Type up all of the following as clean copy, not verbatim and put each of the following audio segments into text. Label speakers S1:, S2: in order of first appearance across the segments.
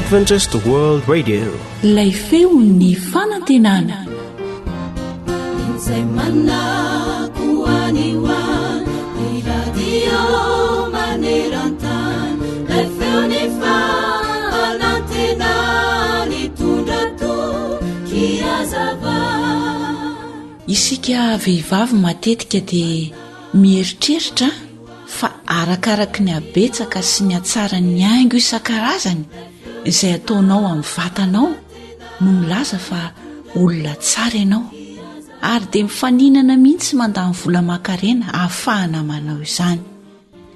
S1: Adventist World Radio.
S2: Lay feon'ny fanantenana. Isika vehivavy matetika dia mieritreritra fa arakaraka ny abetsaka sy ny atsara ny haingo isan-karazany izay ataonao amin'ny vatanao no milaza fa olona tsara ianao, ary dia mifaninana mihitsy mandany vola maka-rena ahafahana manao izany.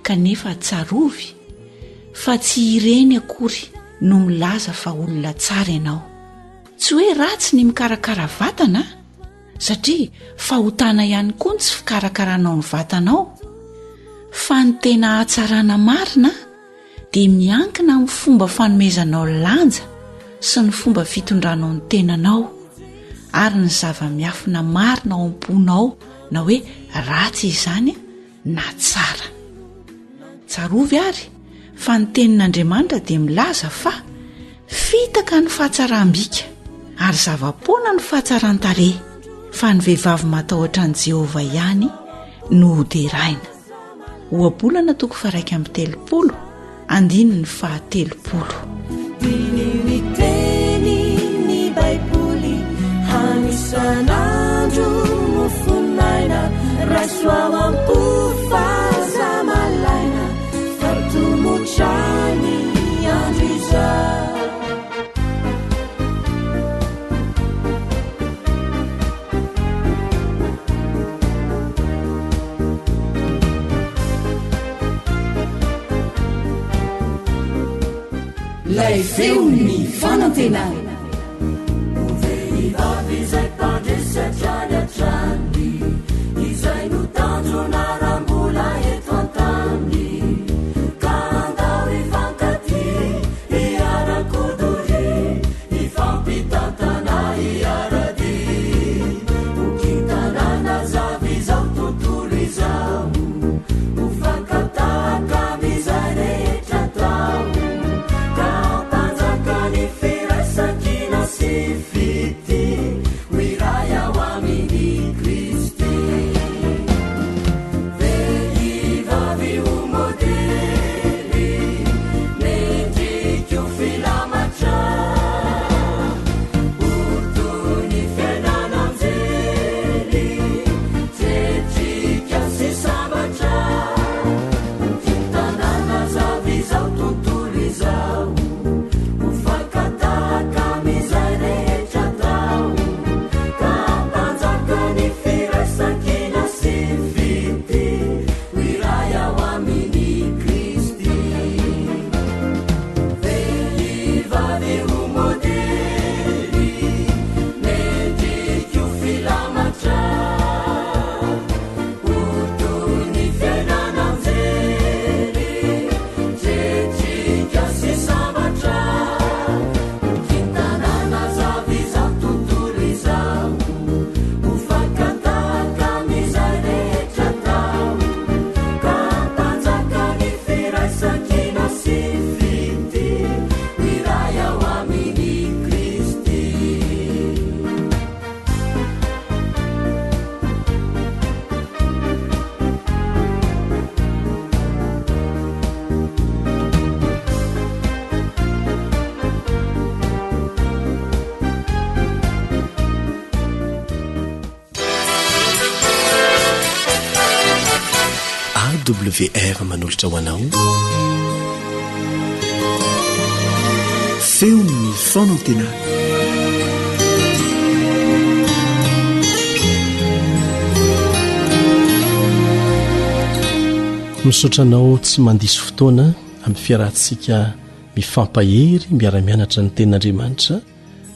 S2: Kanefa tsarovy fa tsy ireny akory no milaza fa olona tsara ianao. Tsy hoe ratsy ny mikarakara vatana, satria fahotana ihany koa tsy fikarakaranao ny vatanao, fa ny tena hatsarana marina dia miankina amin'ny fomba fanomezanao lanja sy ny fomba fitondranao ny tenanao ary ny zava-miafina marina ao am-ponao, na hoe ratsy izany na tsara. Tsarovy ary fa ny tenin'Andriamanitra dia milaza fa fitaka ny fahatsaram-bika ary zava-poana ny fahatsaran-tarehy, fa ny vehivavy matahotra an' Jehovah ihany no hoderaina. Ohabolana 1:30 andininy 8.
S3: Miteny ny Baiboly hanisan'andro no fonaina, rasoavampo fazamalaina, fatomotrany andro izay.
S2: Lay feon'ny fanantenana.
S3: Vehivavy izay mpandresy hatrany hatrany, izay no tanjona raha-mbola eto an-tany, ka andao ifankaty hiara-kodory, ifampitantana hiara-dy, hokintanana zavy izao tontolo izao, hofankatahaka amizay rehetra tao, fity wiray ao amin'ny Kristy. Vehivavy ho modely, mendrika ho filamatra, otony fiainana aminjely, tsetrika sy sambatra, fitanana zavy izao tontolo izao, ufankatahaka amizay rehetra tao, ka mpanjaka ny firaisan-kina sy fity wiray ao amin'ny Kristy. Vehivavy ho modely, mendrika ho filamatra, otony fiainana aminjely, tsetrika sy sambatra, kintanana zavy izao tontolo izao, hofankatahaka amizay rehetra tao, ka mpanjaka ny firaisan-kina sy fity wiray ao amin'ny Kristy.
S1: AWR manolotra ho anao feon'ny fanantenana. Misaotranao tsy mandiso fotoana amin'ny fiarahantsika mifampahery miara-mianatra ny tenin'Andriamanitra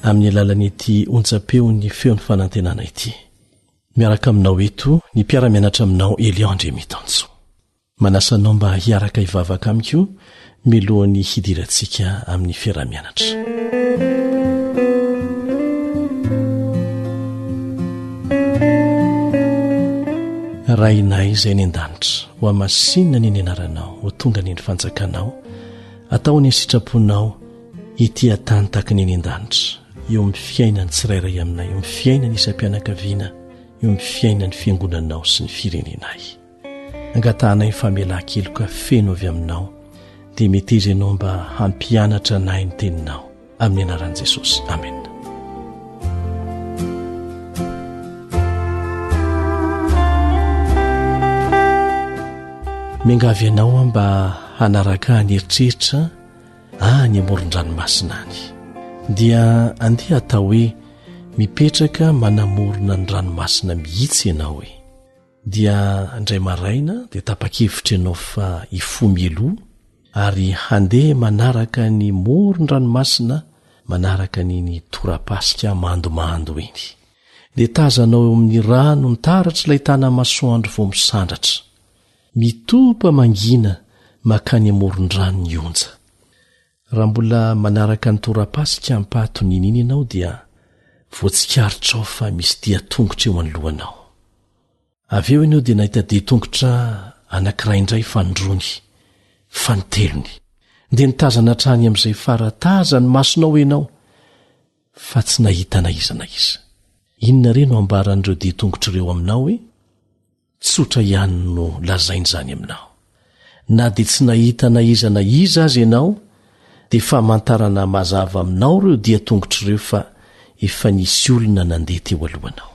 S1: amin'ny alalan'ity onjam-peon'ny feon'ny fanantenana ity. Miaraka aminao eto ny mpiara-mianatra aminao Eliandre Mitanso. Manasanao mba hiaraka hivavaka amiko milohan'ny hidirantsika amin'ny fiara-mianatra. Rainay izay ny an-danitra ho amasinina ny anaranao ho tonga ny fanjakanao, atao ny sitraponao itia tany tahaka ny eny an-danitra eo amin'ny fiainany tsirairay aminay, eo amin'ny fiainany isam-pianakaviana, eo amin'ny fiainany fiangonanao sy ny firenenay. Angatahanay ny famelan-keloka feno avy aminao, dia meteza ianao mba hampianatra anay ny teninao amin'ny anaran'i Jesosy. Amen. Miangavy ianao mba hanaraka ny eritreritra any amoron-dranomasina any, dia andeha atao hoe mipetraka manamorona ny ranomasina mihitsy ianao hoe, dia indray maraina dia tapa-kevitra ianao fa hifomeloa ary handeha manaraka ny moron-dranomasina, manaraka ny torapasika mandomando eny, dia tazanao eo amin'ny rano nitaratra ilay tana masoandro vao misandratra, mitopa mangina makany amoron-drano ny onja. Raha mbola manaraka ny torapasika ampatony ininy ianao dia voatsikaritra ao fa misy dia-tongotra eo anoloanao. Avy eo ianao dia nahita dia-tongotra anankiray indray fandrony, fantelony, dia nitazana hatrany amin'izay farataza ny masonao ianao, fa tsy nahita na iza na iza. Inona re no ambaran'ireo dia-tongotra ireo aminao hoe tsotra ihany no lazainy izany aminao. Na dia tsy nahita na iza azy ianao, dia famantarana mazava aminao ireo dia-tongotra ireo fa efa nisy olona nandeha teo alohanao.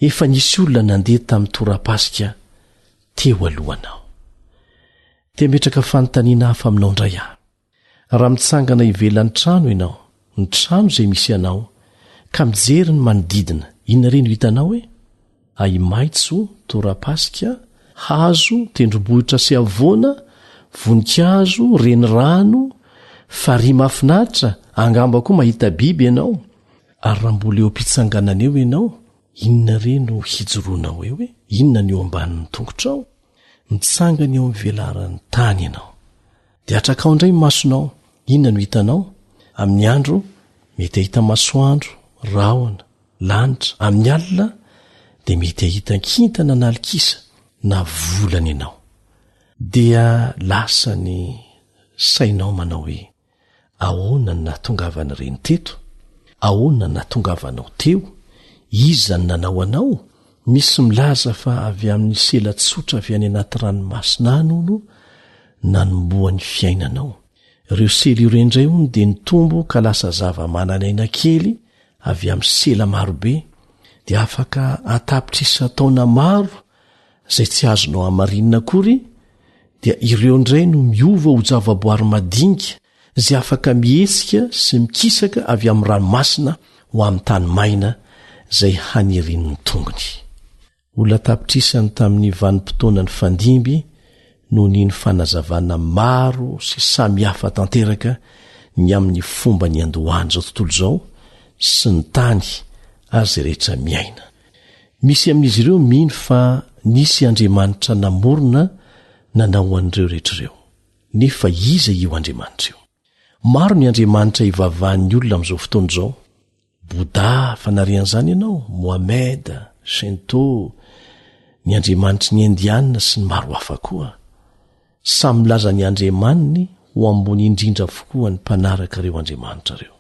S1: Efa nisy olona nandeha tamin'ny torapasika teo alohanao. Dia metraka fanontaniana hafa aminao indray aho. Raha mitsangana ivelan'ny trano ianao, ny trano izay misy ianao, ka mijery ny manodidina, inona re no hitanao hoe ahi-maitso, torapasika, hazo, tendrombohitra sy havoana, voninkazo, renirano, farihy mahafinaritra, angamba koa mahita biby ianao. Ary raha mbola eo am-pitsanganana eo ianao, inona re no hijoroanao eo hoe inona ny eo ambanin'ny tongotrao? Mitsangana eo amin'ny velaran'ny tany ianao. Dia atrakao indray masonao, inona no hitanao? Amin'ny andro mety ahita masoandro, rahona, lanitra. Amin'ny alina dia mety ahita kintana na alikisa na volana ianao. Dia lasa ny sainao manao hoe ahoana ny nahatongavana ireny teto? Ahoana ny nahatongavanao teo? Iza ny nanao anao? Misy milaza fa avy amin'ny selatsotra avy any anaty ranomasina any no nanomboan'ny fiainanao. Ireo sela ireo indray hono dia nitombo ka lasa zava-mananaina kely avy amin'ny sela marobe, dia afaka atapitrisy taona maro izay tsy azonao hamarinina akory, dia ireo indray no miova ho javaboary madinika izay afaka mihetsika sy mikisaka avy amin'ny ranomasina ho amin'ny tany maina izay hanirin'ny tongony. Olona tapitrisany tamin'ny vanim-potoana ny fandimby no ny fanazavana maro sy samy hafa tanteraka ny amin'ny fomba ny andohany zao tontolo izao sy ny tany ary izay rehetra miaina. Misy amin'izy ireo mino fa nisy Andriamanitra namorona nanao an'ireo rehetra ireo. Nefa iza io Andriamanitra io? Maro ny Andriamanitra ivavahan'ny olona amin'izao fotoana izao. Bouddha fanarian'izany ianao, Mohamed, Shinto, ny Andriamanitra ny Indiana sy ny maro hafa koa. Samy milaza ny Andriamaniny ho ambony indrindra avokoa ny mpanaraka ireo Andriamanitra ireo.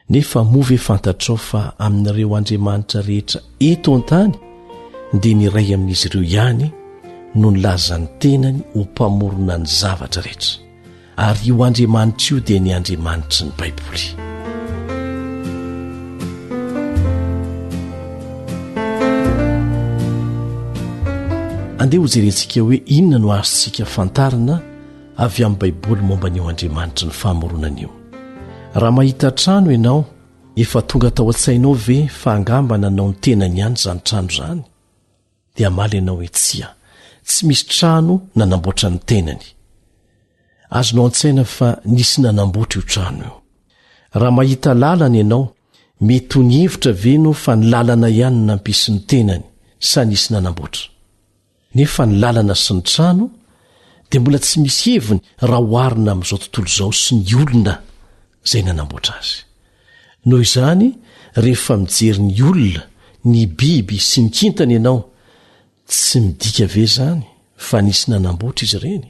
S1: Nefa move fantatrao fa amin'ireo Andriamanitra rehetra eto an-tany dia ny iray amin'izy ireo ihany no nilazany tenany ho mpamorona ny zavatra rehetra. Ary io Andriamanitra io dia ny Andriamanitry ny Baiboly. Andeha ho jerentsika hoe inona no azontsika fantarina avy amin'ny Baiboly momba an'io Andriamanitra ny famoronana io. Raha mahita trano ianao, efa tonga tao an-tsainao ve fa angamba nanao ny tenany ihany izany trano izany? Dia amaly ianao hoe tsia, tsy misy trano nanamboatra ny tenany. Azonao an-tsaina fa nisy nanamboatra io trano io. Raha mahita lalana ianao, mety ho ny hevitra ve no fa ny lalana ihany no nampisy ny tenany sa nisy nanamboatra? Nefa ny lalana sy ny trano dia mbola tsy misy heviny raha oharina amin'izao tontolo izao sy ny olona izay nanamboatra azy. Noho izany, rehefa mijery ny olona, ny biby sy ny kintana ianao, tsy midika ve zany fa nisy nanamboatra izy ireny?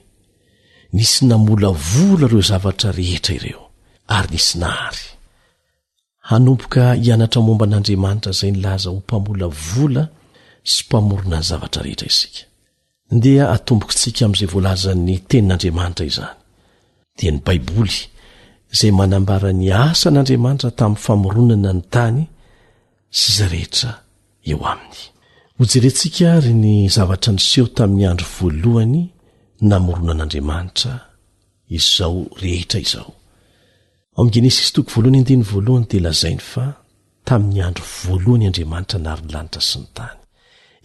S1: Nisy namola vola ireo zavatra rehetra ireo. ary nisy nahary. Hanomboka hianatra momba an'Andriamanitra izay nilaza ho mpamola vola sy mpamorona ny zavatra rehetra isika. Ndia atombokontsika amin'izay voalazan'ny tenin'Andriamanitra izany. Dia ny Baiboly izay manambara ny asan'Andriamanitra tamin'ny famoronana ny tany sy izay rehetra eo aminy. Hojerentsika ary ny zavatra niseho tamin'ny andro voalohany namoronan'Andriamanitra izao rehetra izao. Ao amin'ny Genesis 1:1 dia lazainy fa tamin'ny andro voalohany Andriamanitra nary ny lanitra sy ny tany.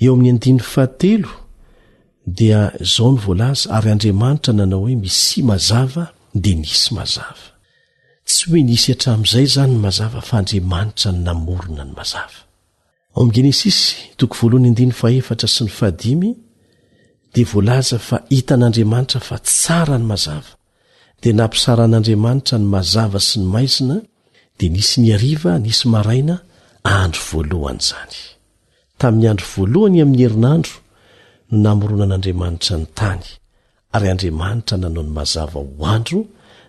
S1: Eo amin'ny 1:3 dia izao ny voalaza ary Andriamanitra nanao hoe misy mazava dia nisy mazava. Tsy hoe nisy hatramin'izay izany ny mazava fa Andriamanitra ny namorona ny mazava. Ao amin'ny Genesis 1:4 sy ny 5 dia voalaza fa hitan'Andriamanitra fa tsara ny mazava. Dia nampisaran'Andriamanitra ny mazava sy ny maizina dia nisy ny hariva nisy maraina andro voalohany izany. Tamin'ny andro voalohany amin'ny herinandro no namoronan'Andriamanitra ny tany ary Andriamanitra nanao ny mazava ho andro,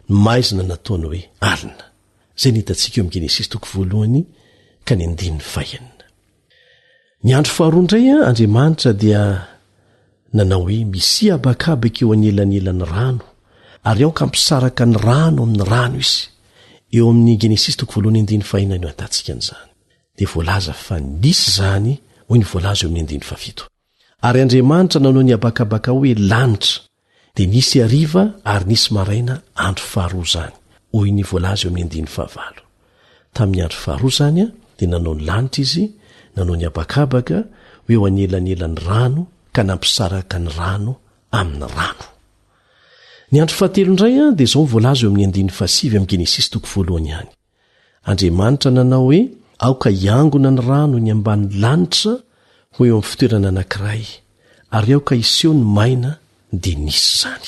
S1: ny maizina nataony hoe alina. Izay ny hitantsika eo amin'ny Genesis 1:1-5. Ny andro faharoa indray Andriamanitra dia nanao hoe misy habakabaka eo anelanelan'ny rano ary aoka ampisaraka ny rano amin'ny rano izy. Eo amin'ny Genesis 1:1-5 no atantsika an'izany. Dia voalaza fa nisy izany hoy ny voalaza eo amin'ny 7. Ary Andriamanitra nanao ny habakabaka hoe lanitra dia nisy hariva ary nisy maraina andro faharoa izany hoy ny voalaza eo amin'ny 7. Tamin'ny andro faharoa izany dia nanao ny lanitra izy, nanao ny habakabaka hoe eo anelanelan'ny rano ka nampisaraka ny rano amin'ny rano. Ny andro fahatelo indray dia izao ny voalaza eo amin'ny 7 amin'ny Genesis 1 ihany. Andriamanitra nanao hoe aoka hiangona ny rano ny ambanin'ny lanitra ho eo amin'ny fitoerana anankiray ary aoka hiseho ny maina dia nisy izany.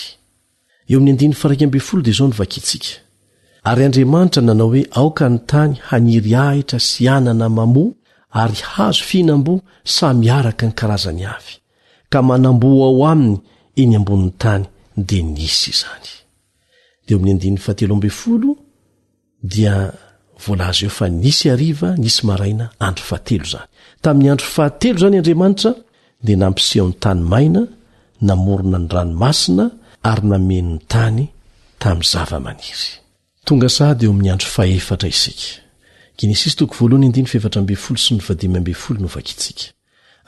S1: Eo amin'ny 9 dia izao ny vakiantsika. Ary Andriamanitra nanao hoe aoka ny tany haniry ahitra sy anana mamoa ary hazo fihinam-bo samy araka ny karazany avy ka manamboa ao aminy eny ambonin'ny tany dia nisy izany. Dia eo amin'ny 7 dia voalaza eo fa nisy hariva nisy maraina andro fahatelo izany. Tamin'ny andro fahatelo izany Andriamanitra dia nampiseho ny tany maina, namorona ny ranomasina ary nameno ny tany tamin'ny zava-maniry. Tonga sahady eo amin'ny andro fahaefatra isika. Genesis 1:7 sy ny 15 no vakiantsika.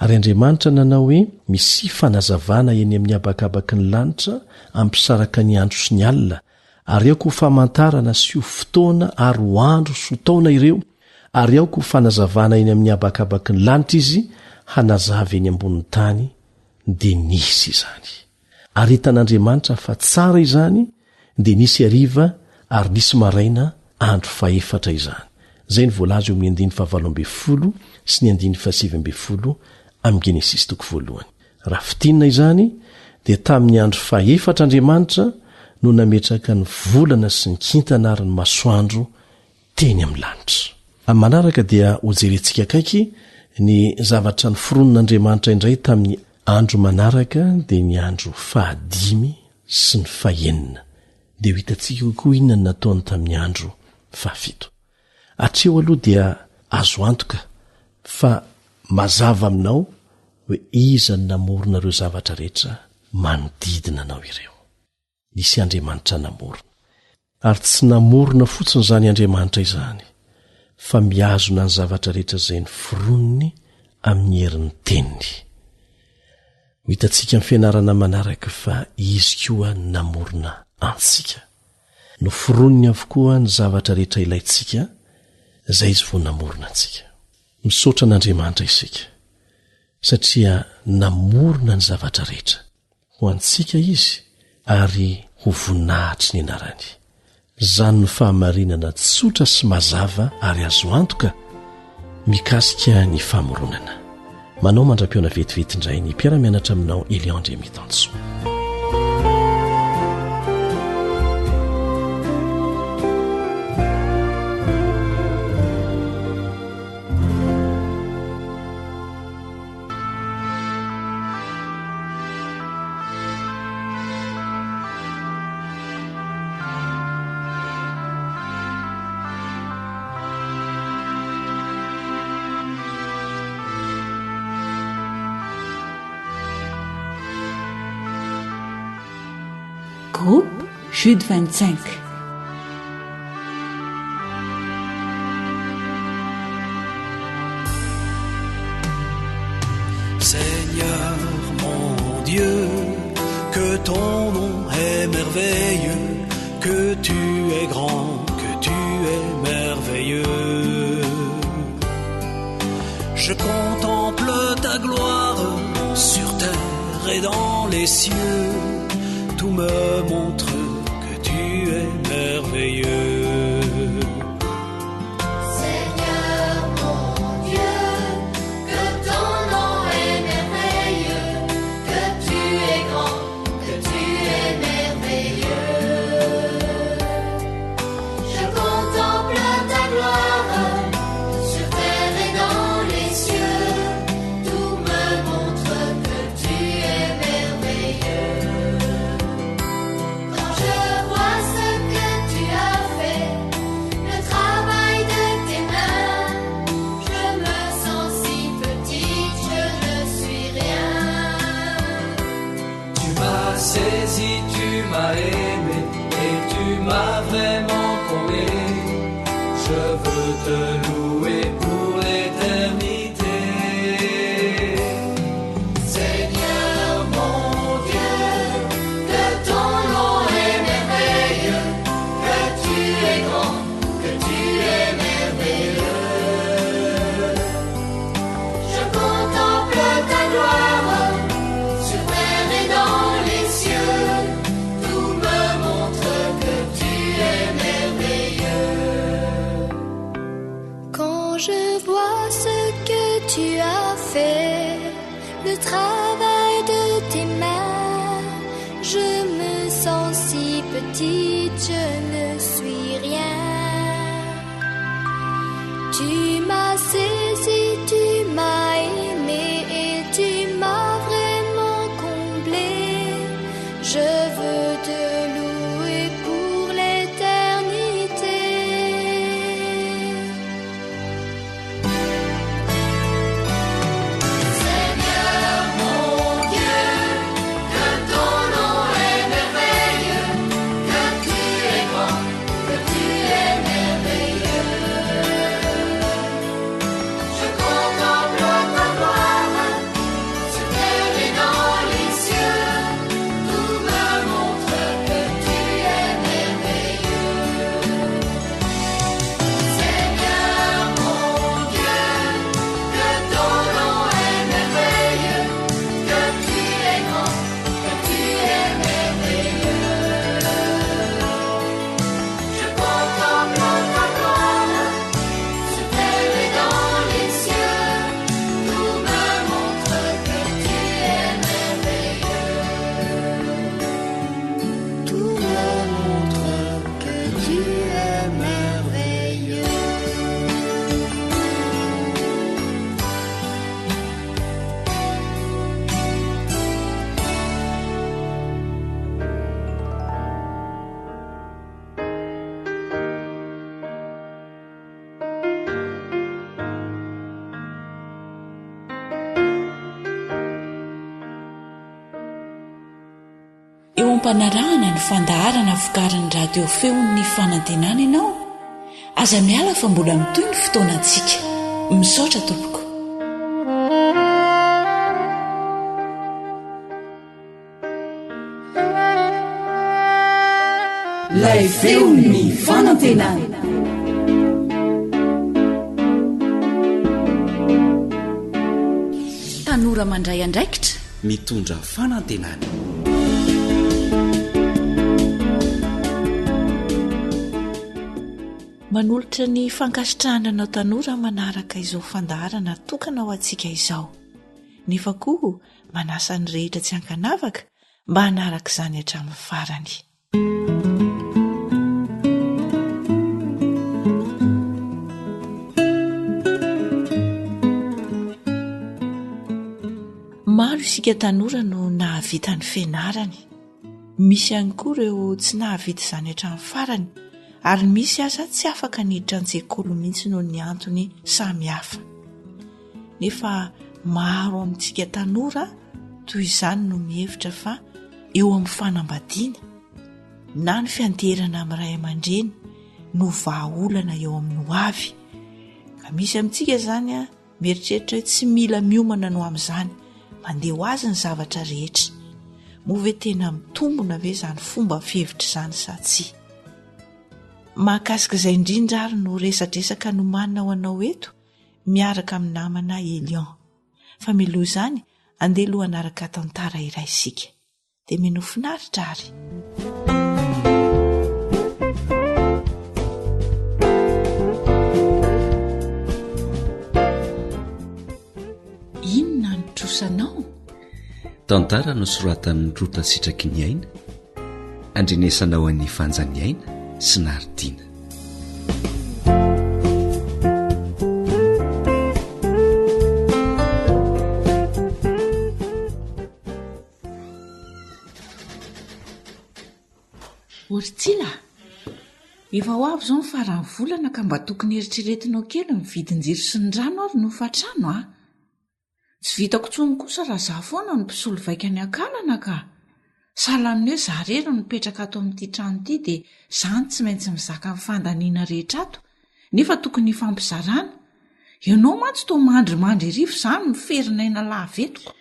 S1: Ary Andriamanitra nanao hoe misy fanazavana eny amin'ny habakabaka ny lanitra ampisaraka ny andro sy ny alina ary aoko ho famantarana sy ho fotoana ary ho andro sy ho taona ireo ary aoko ho fanazavana eny amin'ny habakabaka ny lanitra izy hanazava eny ambonin'ny tany dia nisy izany. Ary hitan'Andriamanitra fa tsara izany dia nisy hariva ary nisy maraina andro fahaefatra izany. Izay ny voalaza eo amin'ny 17 sy ny 17 amin'ny Genesis 1. Raha fitinina izany dia tamin'ny andro fahaefatra Andriamanitra no nametraka ny volana sy ny kintana ary ny masoandro teny amin'ny lanitra. Amin'ny manaraka dia hojerentsika akaiky ny zavatra ny foronon'Andriamanitra indray tamin'ny andro manaraka dia ny andro 5 sy ny 6 dia ho hitantsika koa inona nataony tamin'ny andro 7. Hatreo aloha dia azo antoka fa mazava aminao hoe iza ny namorona ireo zavatra rehetra manodidina anao ireo. Nisy Andriamanitra namorona ary tsy namorona fotsiny izany Andriamanitra izany fa miazona ny zavatra rehetra izay ny foronony amin'ny herin'ny teniny. Hitantsika amin'ny fianarana manaraka fa izy koa namorona antsika. No foronony avokoa ny zavatra rehetra ilaintsika izay izy vao namorona antsika. Misaotra an'Andriamanitra isika satria namorona ny zavatra rehetra ho antsika izy ary ho voninahitry ny anarany. Izany ny fahamarinana tsotra sy mazava ary azo antoka mikasika ny famoronana. Manao mandra-piona vetivety indray ny mpiara-mianatra aminao Eliandre Mitanso.
S2: Groupe Jude 25.
S4: Seigneur mon Dieu, que ton nom est merveilleux, que tu es grand, que tu es merveilleux. Je contemple ta gloire sur terre et dans les cieux, tout me montre que tu es merveilleux.
S5: Seigneur mon Dieu, que ton nom est merveilleux, que tu es grand, que tu es merveilleux. Je contemple ta gloire sur terre et dans les cieux, tout me montre que tu es merveilleux. Quand je vois ce que tu as fait, le travail de tes mains, je me sens si petite, je ne suis rien.
S4: Tu m'as saisi, tu m'as aimé et tu m'as vraiment comblé. Je veux te louer pour l'éternité.
S5: Seigneur mon Dieu, que ton nom est merveilleux, que tu es grand, que tu es merveilleux. Je contemple ta gloire sur terre et dans les cieux, tout me montre que tu es merveilleux. Quand je vois ce que tu as fait, le travail de tes mains, je me sens si petite, je ne suis rien. Tu m'as saisi, tu m'as aimé et tu m'as vraiment comblé. Je veux te louer pour l'éternité. Seigneur mon Dieu, que ton nom est merveilleux, que tu es grand, que tu es merveilleux. Je contemple ta gloire sur terre et dans les cieux, tout me montre que tu es merveilleux. Seigneur mon Dieu, que ton nom est merveilleux, que tu es grand, que tu es merveilleux. Je contemple ta gloire sur terre et dans les cieux, tout me montre que tu es merveilleux. Tout me montre que tu es merveilleux.
S2: Eo am-panarahana ny fandaharana vokarin'ny radio feon'ny fanantenana ianao, aza miala fa mbola mitoy ny fotoanantsika. Misaotra tompoko.
S6: Lay feon'ny fanantenana.
S2: Tanora mandray andraikitra,
S7: mitondra fanantenana.
S2: manolotra ny fankasitrahananao tanora manaraka izao fandaharana tokana ho antsika izao. Nefa koa manasa ny rehetra tsy hankanavaka mba hanaraka izany hatramin'ny farany. Maro isika tanora no nahavita ny fianarany. Misy ihany koa ireo tsy nahavita izany hatramin'ny farany, ary misy aza tsy afaka niditra an-tsekoly mihitsy noho ny antony samihafa. Nefa maro amintsika tanora toy izany no mihevitra fa eo amin'ny fanambadiana na ny fianterana amin'ray aman-dreny no vahaolana eo amin'ny ho avy ka misy amintsika zany a mieritreritra hoe tsy mila miomana no amin'izany mandeha ho azy ny zavatra rehetra move tena mitombona ve zany fomba fihevitra izany sa tsy mahakasika izay indrindra ary no resadresaka no manina ho anao eto miaraka amin'ny namana Elion fa miloha izany andeha aloha anaraka tantara iray isika dia mino finaritra ary inona ny trosanao
S7: tantara no soratan'ny rota sitraky ny aina andrenesanao an'ny fanjany aina sy naridiana
S2: Oritsila efa ho avy zao ny farany volana ka mba tokony eritreretinao kely ny vidin-jiro sy ny rano ary no fatrano a tsy vitako tsony kosa raha za foana ny mpisolo vaika ny akalana ka sahalan'ny hoe za rery no mipetraka ato amin'ity trano ity dia zany tsy maintsy mizaka ny fandaniana rehetra ato nefa tokony hifampizarana ianao mantsy to mandrimandry rivo zany miferinaina lavetoko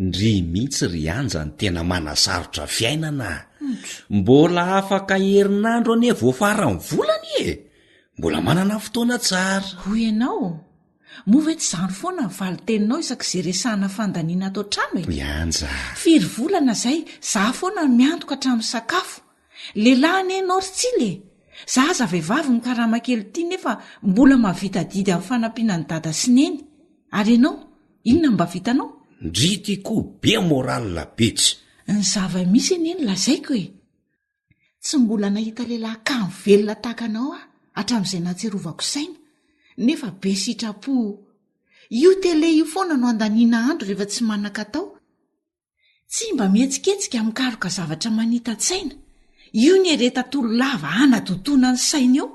S7: ndry mihitsy ry anja ny tena manasarotra fiainana mbola afaka herinandro ane voafarany volana e mbola manana fotoana tsara
S2: hoy ianao move tsy zany foana ny valiteninao isak'izay resahana fandaniana ato trano e
S7: ianja
S2: firy volana zay za foana no miantoka hatramin'ny sakafo lehilahy ane Oritsila za aza vehivavy mikarama kely ity nefa mbola mahavita didy amin'ny fanampiana ny dada sy neny ary ianao inona mba vitanao
S7: ndritiko be moralina betsy
S2: ny zava-misy eneny lazaiko e tsy mbola nahita lehilahy kamo velona takanao hatramin'izay natserovako saina nefa be sitrapo io tele io foana no andaniana andro rehefa tsy manan-katao tsy mba mihetsiketsika mikaroka zavatra manita-tsaina io ny eretatolo lava anadotoana ny saina eo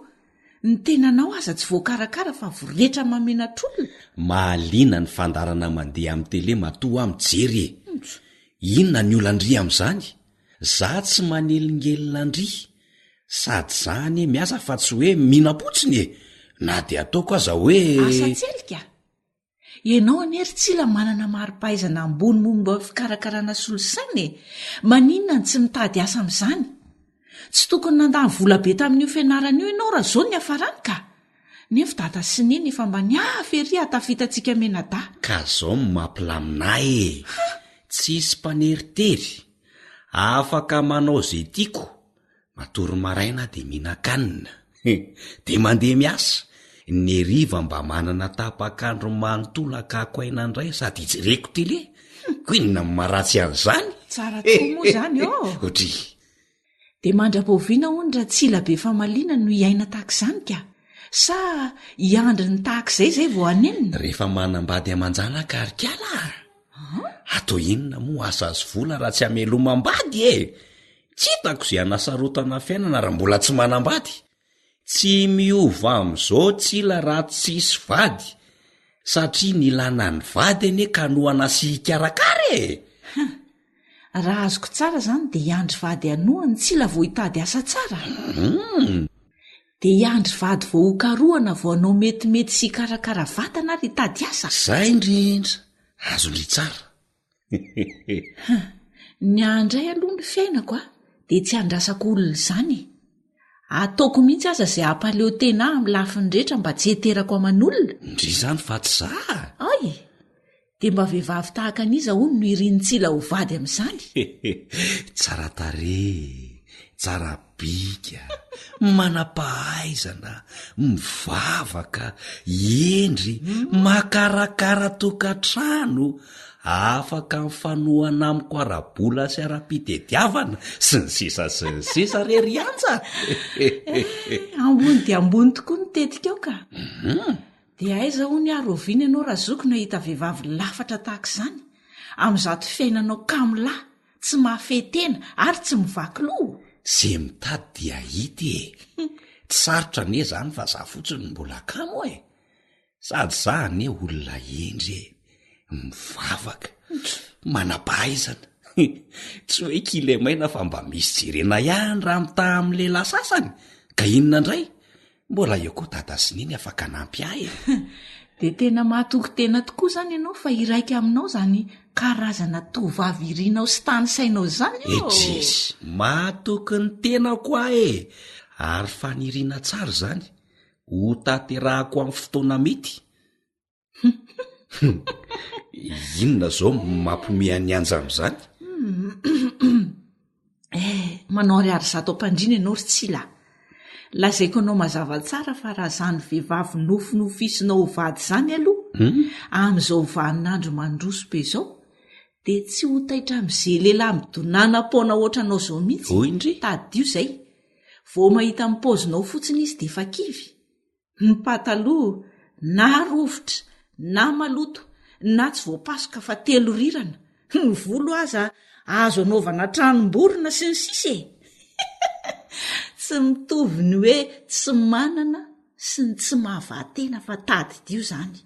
S2: ny tenanao aza tsy voakarakara fa voretra mamenatr'olona
S7: mahaliana ny fandarana mandeha amin'ny tele matoa mijery inona ny olandry amin'izany za tsy manelingelinandry sady zany miasa fa tsy hoe minapotsiny e na dia ataoko aza hoe
S2: asatselika ianao any Oritsila manana mari-pahaizana ambony momba fikarakarana solosaina e maninona ny tsy mitady asa amin'izany tsy tokony nandany vola be tamin'io fianarana io ianao raha zao ny hafarany ka nefa dada sy neny efa mba niafery hatafitantsika menada
S7: ka zao mampilaminay e tsisy mpaneritery afaka manao zay tiako matory maraina dia mihinan-kanina dia mandeha miasa ny heriva mba manana tapakandro manontolaka ako ainandray sady ijereko tele ko inona ny maharatsy an'izany
S2: tsara tokoa moa zany
S7: otry
S2: dia mandra-poviana hono raha tsila be famaliana no hiaina tahak'izany ka sa hiandry ny tahak'izay zay vao anenina
S7: rehefa manambady aman-jana karikala atao inona moa asa azy vola raha tsy hamelomambady e tsy hitako izay anasarotana fiainana raha mbola tsy manambady tsy miova amin'izao tsila raha tsisy vady satria nilana ny vady ane ka no anasikarakara e
S2: raha azoko tsara zany dia hiandry vady anohany tsila vao hitady asa tsara dia hiandry vady vao hokarohana vao anao metimety sy karakara vatana ary hitady asa
S7: zay indrindra azo ndry tsara
S2: ny andray aloha ny fiainako dia tsy andrasako olona izany ataoko mihitsy aza izay hampaleo tena amin'ny lafiny rehetra mba tsy heterako aman'olona
S7: ndry zany fa tsy za
S2: ay dia mba vehivavy tahaka an'iza hono no irinitsila ho vady amin'izany
S7: tsara tare tsara bika manam-pahaizana mivavaka endry makarakara tokantrano afaka mifanohana amiko arabola sy ara-pitediavana sy ny sisa sy ny sisa rery anja
S2: ambony dia ambony tokoa ny tetika eo ka dia aiza ho ny aroviana ianao raha zoko no hita vehivavy lafatra tahaka izany amin'izato fiainanao kamolahy tsy mahafetena ary tsy mivakiloha
S7: zay mitady dia hita e tsy sarotra ane zany fa za fotsiny mbola kamo e sady za ane olona endry e mivavaka manam-pahaizana tsy hoe kile maina fa mba misy jerena ihany raha mita amin'ny lehilahy sasany ka inona indray mbola eo koa dada sy niny afaka nampy ahy
S2: de tena mahatoky tena tokoa zany ianao fa iraika aminao zany karazana tovavy irinao sy tany sainao zany
S7: ejesy mahatoky ny tena koa ary faniriana tsara zany ho tanterahako amin'ny fotoana mety inona zao mampomehany anja am'izany
S2: manao ariary zato ampandrina ianao ry tsila lazaiko anao mazava tsara fa raha zany vehivavy nofinofisinao ho vady zany aloha am'izao vaninandro mandroso be zao de tsy ho taitra am'izay lehilahy midonana paona ohatranao zao mihitsy
S7: indry
S2: tadio zay vao mahita mipozinao fotsiny izy de efa kivy ny pataloha na rovitra na maloto na tsy voapasoka fa 3 rirana ny volo aza azo anaovana tranomborona sy ny sisy tsy mitovy ny hoe tsy manana sy ny tsy mahavatena fa tady dio zany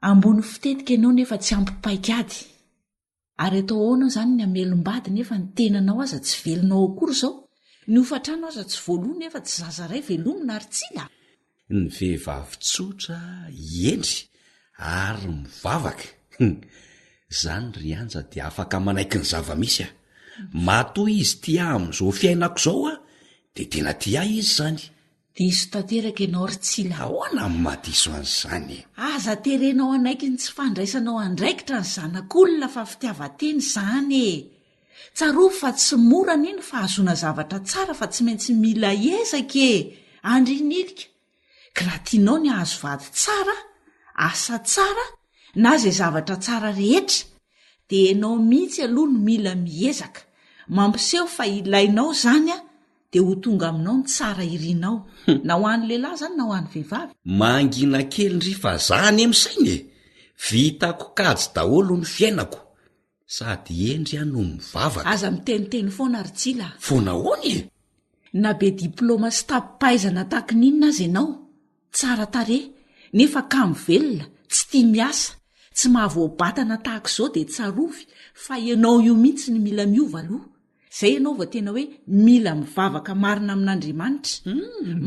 S2: ambony fitetika ianao nefa tsy ampipaikady ary atao ahoanao zany ny amelombady nefa ny tenanao aza tsy velonao akory zao ny hofatrano aza tsy voaloha nefa tsy zazaray velomina ary tsila
S7: ny vehivavy tsotra endry ary mivavaka zany ry anja de afaka manaiky ny zava-misy matoa izy tia am'izao fiainako zao de tena tia izy zany
S2: diso tanteraka ianao ry tsila
S7: ahoana amin'ny mahadiso an'izany
S2: aza terenao anaiky ny tsy fandraisanao andraikitra ny zanak'olona fa fitiavateny zany tsaroa fa tsy morana iny fa hazona zavatra tsara fa tsy maintsy mila ezaka andrinilika ka raha tianao ny ahazo vady tsara asa tsara na zay zavatra tsara rehetra de ianao mihitsy aloha no mila miezaka mampiseho fa ilainao zany de ho tonga aminao ny tsara irinao na ho an'ny lehilahy zany na ho an'ny vehivavy
S7: mangina kely ndry fa zany emisainy vitako kajy daholo ny fiainako sady endry no mivavaka
S2: aza miteniteny foana ry tsila
S7: foana hoany
S2: na be diplôma sy tapipaizana taky ninona azy ianao tsara tare nefa kamo velona tsy tia miasa tsy mahavoabatana tahaka izao de tsarovy fa ianao io mihitsy ny mila miova aloha zay ianao va tena hoe mila mivavaka marina amin'Andriamanitra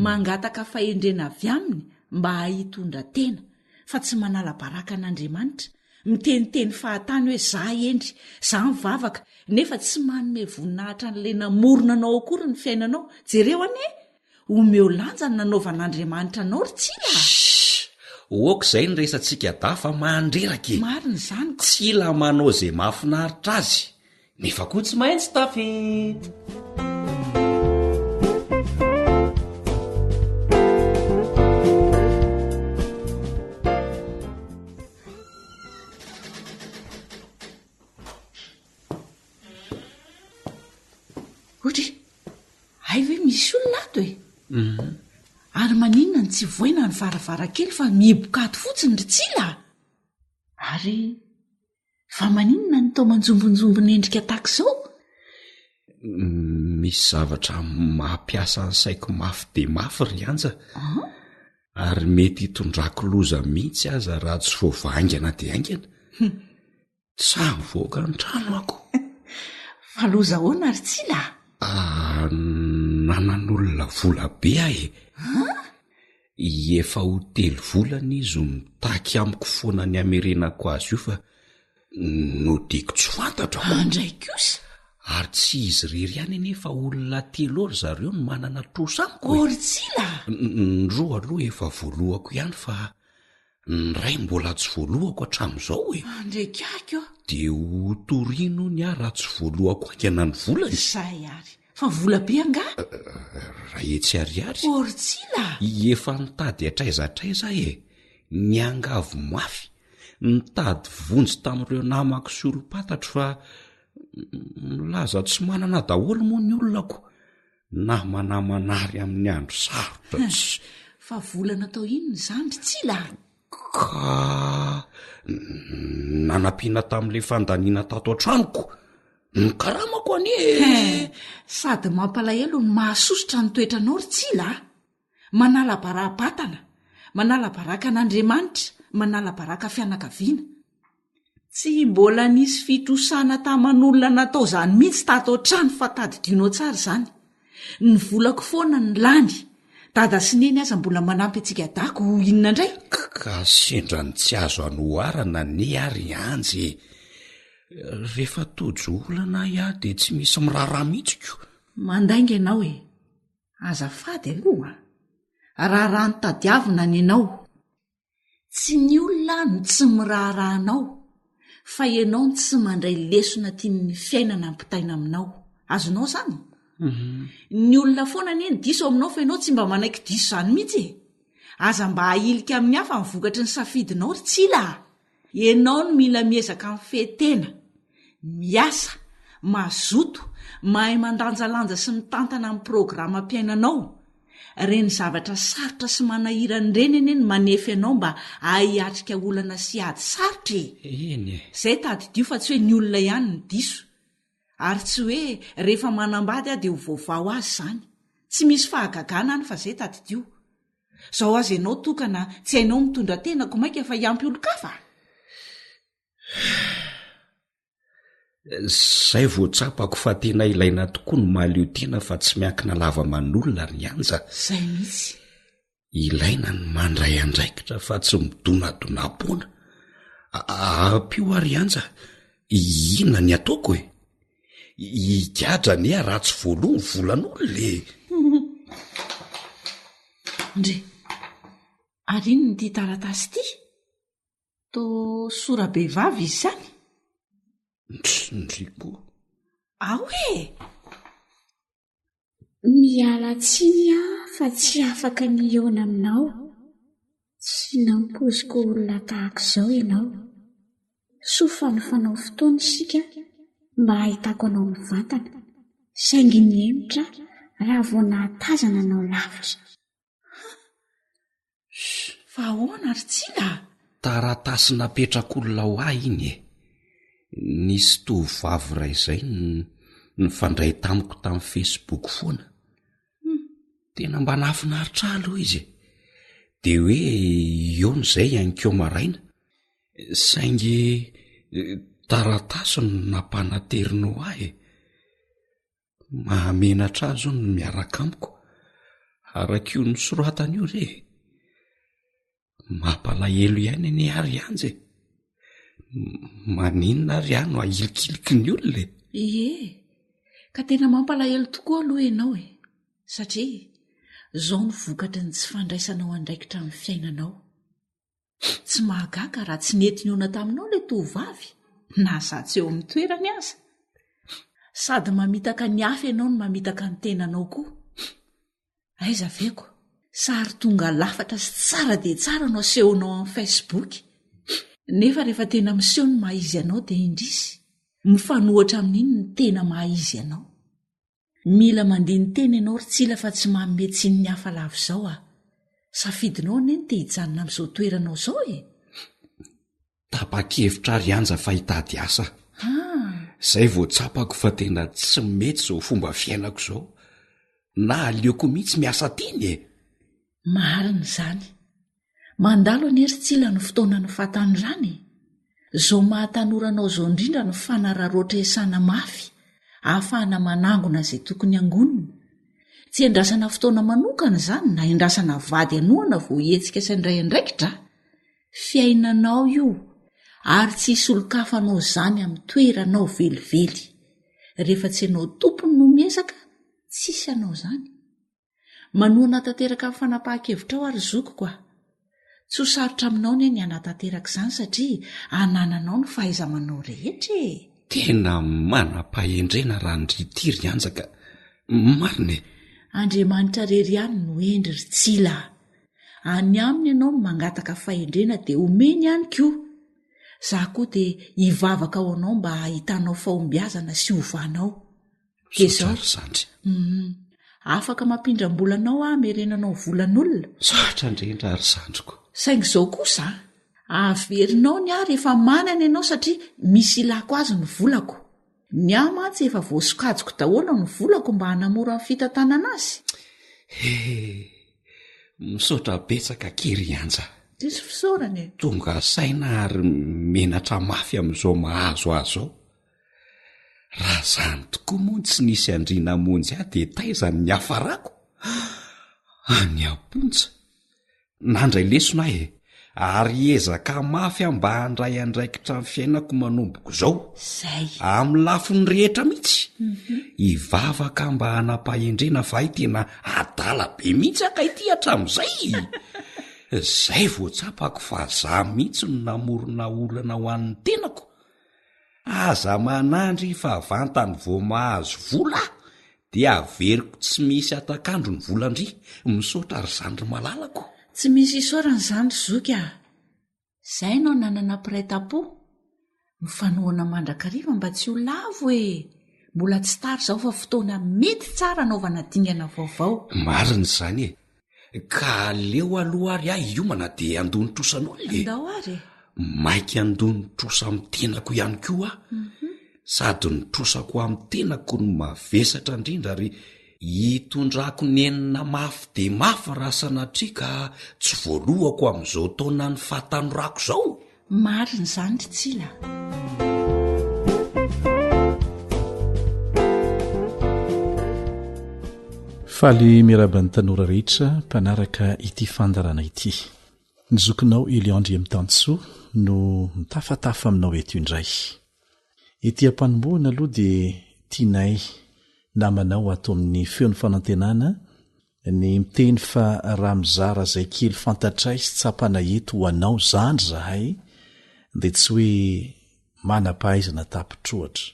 S2: mangataka fahendrena avy aminy mba hahitondra tena fa tsy manala baraka an'Andriamanitra miteniteny fahatany hoe za endry za mivavaka nefa tsy manome voninahitra n'ilay namorona anao akory ny fiainanao jereo anie omeo lanja ny nanaovan'Andriamanitra anao ry tsila
S7: oka izay ny resantsika dafa mandreraka
S2: marina zany
S7: tsila manao zay mahafinaritra azy nefa koa tsy maintsy tafety
S2: ohatra ay hoe misy olona ato ary maninona ny tsy voina ny varavarakely fa mibokady fotsiny ry tsila ary fa maninona ny tao manjombonjombony endrika tahaka izao
S7: misy zavatra mampiasa ny saiko mafy de mafy ry anja ary mety hitondrako loza mihitsy aza raha tsy voavaingana de aingana samy voaka ny trano ako
S2: fa loza ahoana ry tsila
S7: nanan'olona vola be efa ho 3 volana izy mitaky amiko foana ny amerenako azy io fa nodiko tsy fantatra
S2: andray kosa
S7: ary tsy izy rery ihany nefa olona 3 ory zareo no manana trosa amiko
S2: ory tsila
S7: ny roa aloha efa voalohako ihany fa ny ray mbola tsy voalohako hatramin'izao
S2: andraikako
S7: de ho torino ny raha tsy voalohako angana ny volany
S2: zay ary fa vola be anga
S7: raha etsy ariary
S2: ory tsila
S7: efa nitady atraizatraiza ny angavo mafy nitady vonjy tamin'ireo namako sy olo-patatro fa milaza tsy manana daholo moa ny olonako na manamanary amin'ny andro sarotra tsy
S2: fa volana tao inony zany ry tsila
S7: ka nanampiana tamin'ilay fandaniana tato an-tranoko ny karamako anie
S2: sady mampalahelo ny mahasosotra ny toetranao ry tsila manala bara-batana manala baraka an'Andriamanitra manala baraka fianakaviana tsy mbola nisy fitrosana taman'olona natao zany mihitsy tato an-trano fa tadidinao tsara zany. Ny volako foana ny lany. Dada sy neny aza mbola manampy antsika dako inona indray?
S7: Ka sendrany tsy azo anoharana ny ary anjy. Rehefa tojo olana iah dia tsy misy miraharaha mihitsiko.
S2: Mandainga ianao e. Azafady aloha. Raharaha ny tadiavina ny ianao. Tsy ny olona no tsy miraharahanao, fa ianao ny tsy mandray lesona tian'ny fiainana ampitaina aminao. Azonao zany? Ny olona foana neny diso aminao fa ianao tsy mba manaiky diso zany mihitsy e. Aza mba hahilika amin'ny hafa mivokatry ny safidinao ry tsila. Ianao no mila miezaka amin'ny fehtena, miasa, mazoto, mahay mandanjalanja sy mitantana amin'ny programam-piainanao. Reny zavatra sarotra sy manahirany reny eny ny manefy ianao mba hahiatrika olana sy ady sarotra e.
S7: Eny.
S2: Zay tadidio fa tsy hoe ny olona ihany ny diso. Ary tsy hoe rehefa manambady dia ho vaovao azy zany. Tsy misy fahagagana any fa zay tadidio. Zao azy ianao tokana tsy hainao mitondra tenako maika fa hiampy olo-kafa.
S7: Zay voatsapako fa tena ilaina tokoa ny mahaleo tena fa tsy miankina lava manolona ry anja.
S2: Zay mihitsy.
S7: Ilaina ny mandray andraikitra fa tsy midonadona-pona. Ampio ary anja, inona ny ataoko e? Higadra ny raha tsy voaloha ny volan'olona e.
S2: Ndre, ary ino ny ty taratasy ty? To sora-behivavy izy zany?
S7: Ndriko.
S2: Ahoe?
S8: Miala tsiny fa tsy afaka niona aminao. Tsy nampoziko olona tahaka izao ianao. Sofa ny fanao fotoana isika mba hahitako anao mivantana. Saingy ny emotra raha vao nahatazana anao lavitra.
S2: Fa ahoana ry tsila?
S7: Taratasy napetrak'olona ho ahy iny e. Nisy tovovavy iray izay nifandray tamiko tamin'ny Facebook foana. Tena mba nahafinaritra aloha izy. Dia hoe eo n'izay iankeo maraina. Saingy taratasy no nampanaterinao ahy. Mahamenatra azo ny miaraka amiko. Araka io ny soratany io re. Mampalahelo ihany ny ary anje. Maninona ry ano ahilikiliky ny olona e?
S2: Ie, ka tena mampalahelo tokoa aloha ianao e. Satria zao ny vokatry ny tsy fandraisanao andraikitra amin'ny fiainanao. Tsy mahagaga raha tsy nety niona taminao ilay tovovavy. Na satsy eo amin'ny toerany aza. Sady mamitaka ny hafa ianao no mamitaka ny tenanao koa. Aiza veko, sary tonga lafatra sy tsara dia tsara no asehonao amin'ny Facebook. Nefa rehefa tena miseho ny mahizy ianao dia indrisy. Mifanohatra amin'iny ny tena mahizy ianao. Mila mandiha ny tena ianao ry tsila fa tsy manome tsiny ny hafa lava izao a. Safidinao neny te hijanona amin'izao toeranao izao e.
S7: Tapa-kevitra ry anja fa hitady asa. Zay voatsapako fa tena tsy mety izao fomba fiainako izao. Na aleoko mihitsy miasa teny e.
S2: Marina izany. Mandalo anery tsila ny fotoana ny fahatanyrany. Zao mahatanorana izao indrindra ny fanararoatra esana mafy, ahafahana manangona izay tokony angonina. Tsy endrasana fotoana manokana izany na endrasana vady anoana vao hetsika saindray andraikitra. Fiainanao io, ary tsy hisy olo-kafanao izany amin'ny toeranao velively. Rehefa tsy ianao tompony no miezaka, tsisy anao izany. Manoana tanteraka amin'ny fanapahan-kevitra ao ary zokiko a. Tsy ho sarotra aminao ny hanatanteraka izany satria hanananao ny fahaiza-manao rehetra e.
S7: Tena manam-pahendrena raha ndritiry anjaka. Marina e.
S2: Andriamanitra rery ihany no endry ry tsila. Any aminy ianao no mangataka fahendrena dia omeny ihany koa. Za koa dia hivavaka ao anao mba hitanao fahombiazana sy hovanao. Dia zao afaka mampindram-bolanao merenanao volan'olona.
S7: Sarotra indrindra ary zandriko.
S2: Saingy izao kosa averinao ny ary efa manana ianao satria misy ilako azy ny volako. Ny mantsy efa voasokajiko daholo ny volako mba hanamora ny fitantanana azy.
S7: Misaotra betsaka kery anja.
S2: Tsisy fisaorany e.
S7: tonga saina ary menatra mafy amin'izao mahazo azo ao. Raha zany tokoa moa tsy nisy andriana monjy ahy de taizany ny hafarako. Any ampontsa nandray lesona e, ary ezaka mafy mba handray andraikitra ny fiainako manomboko izao
S2: Zay.
S7: amin'ny lafiny rehetra mihitsy. Ivavaka mba hanampahendrena fa ay tena adala be mihitsy akaity hatramin'izay. Zay voatsapako fa za mihitsy no namorona olana ho an'ny tenako. Aza manandry fa vantany vo mahazo vola dia averiko tsy misy atakandro ny volandry misaotra ry zandry malalako.
S2: Tsy misy isaorany zany zoky a. Zay no nanana piray-tapo mifanohana mandrakariva mba tsy ho lavo e. Mbola tsy tary zao fa fotoana mety tsara anaovana dingana vaovao.
S7: Marina izany e. Ka aleo aloha ary ahy iomana de andony trosan'olona e.
S2: Ndao ary.
S7: Maika andony trosa amin'ny tenako ihany koa sady ny trosako amin'ny tenako no mavesatra indrindra ary hitondrako ny enina mafy de mafy raha sanatria ka tsy voalohako amin'izao taona ny fahatanorako izao.
S2: Marina zany Tsila.
S1: Faly miraban'ny tanora rehetra mpanaraka ity fandarana ity. Ny zokinao Eliandry Mitansoa no mitafatafa aminao eto indray. Ety ampanomboana aloha dia tianay namanao ato amin'ny feon'ny fanantenana ny miteny fa raha mizara izay kely fantatray sy tsapana eto ho anao zandry zahay dia tsy hoe manam-pahaizana tapitroatra.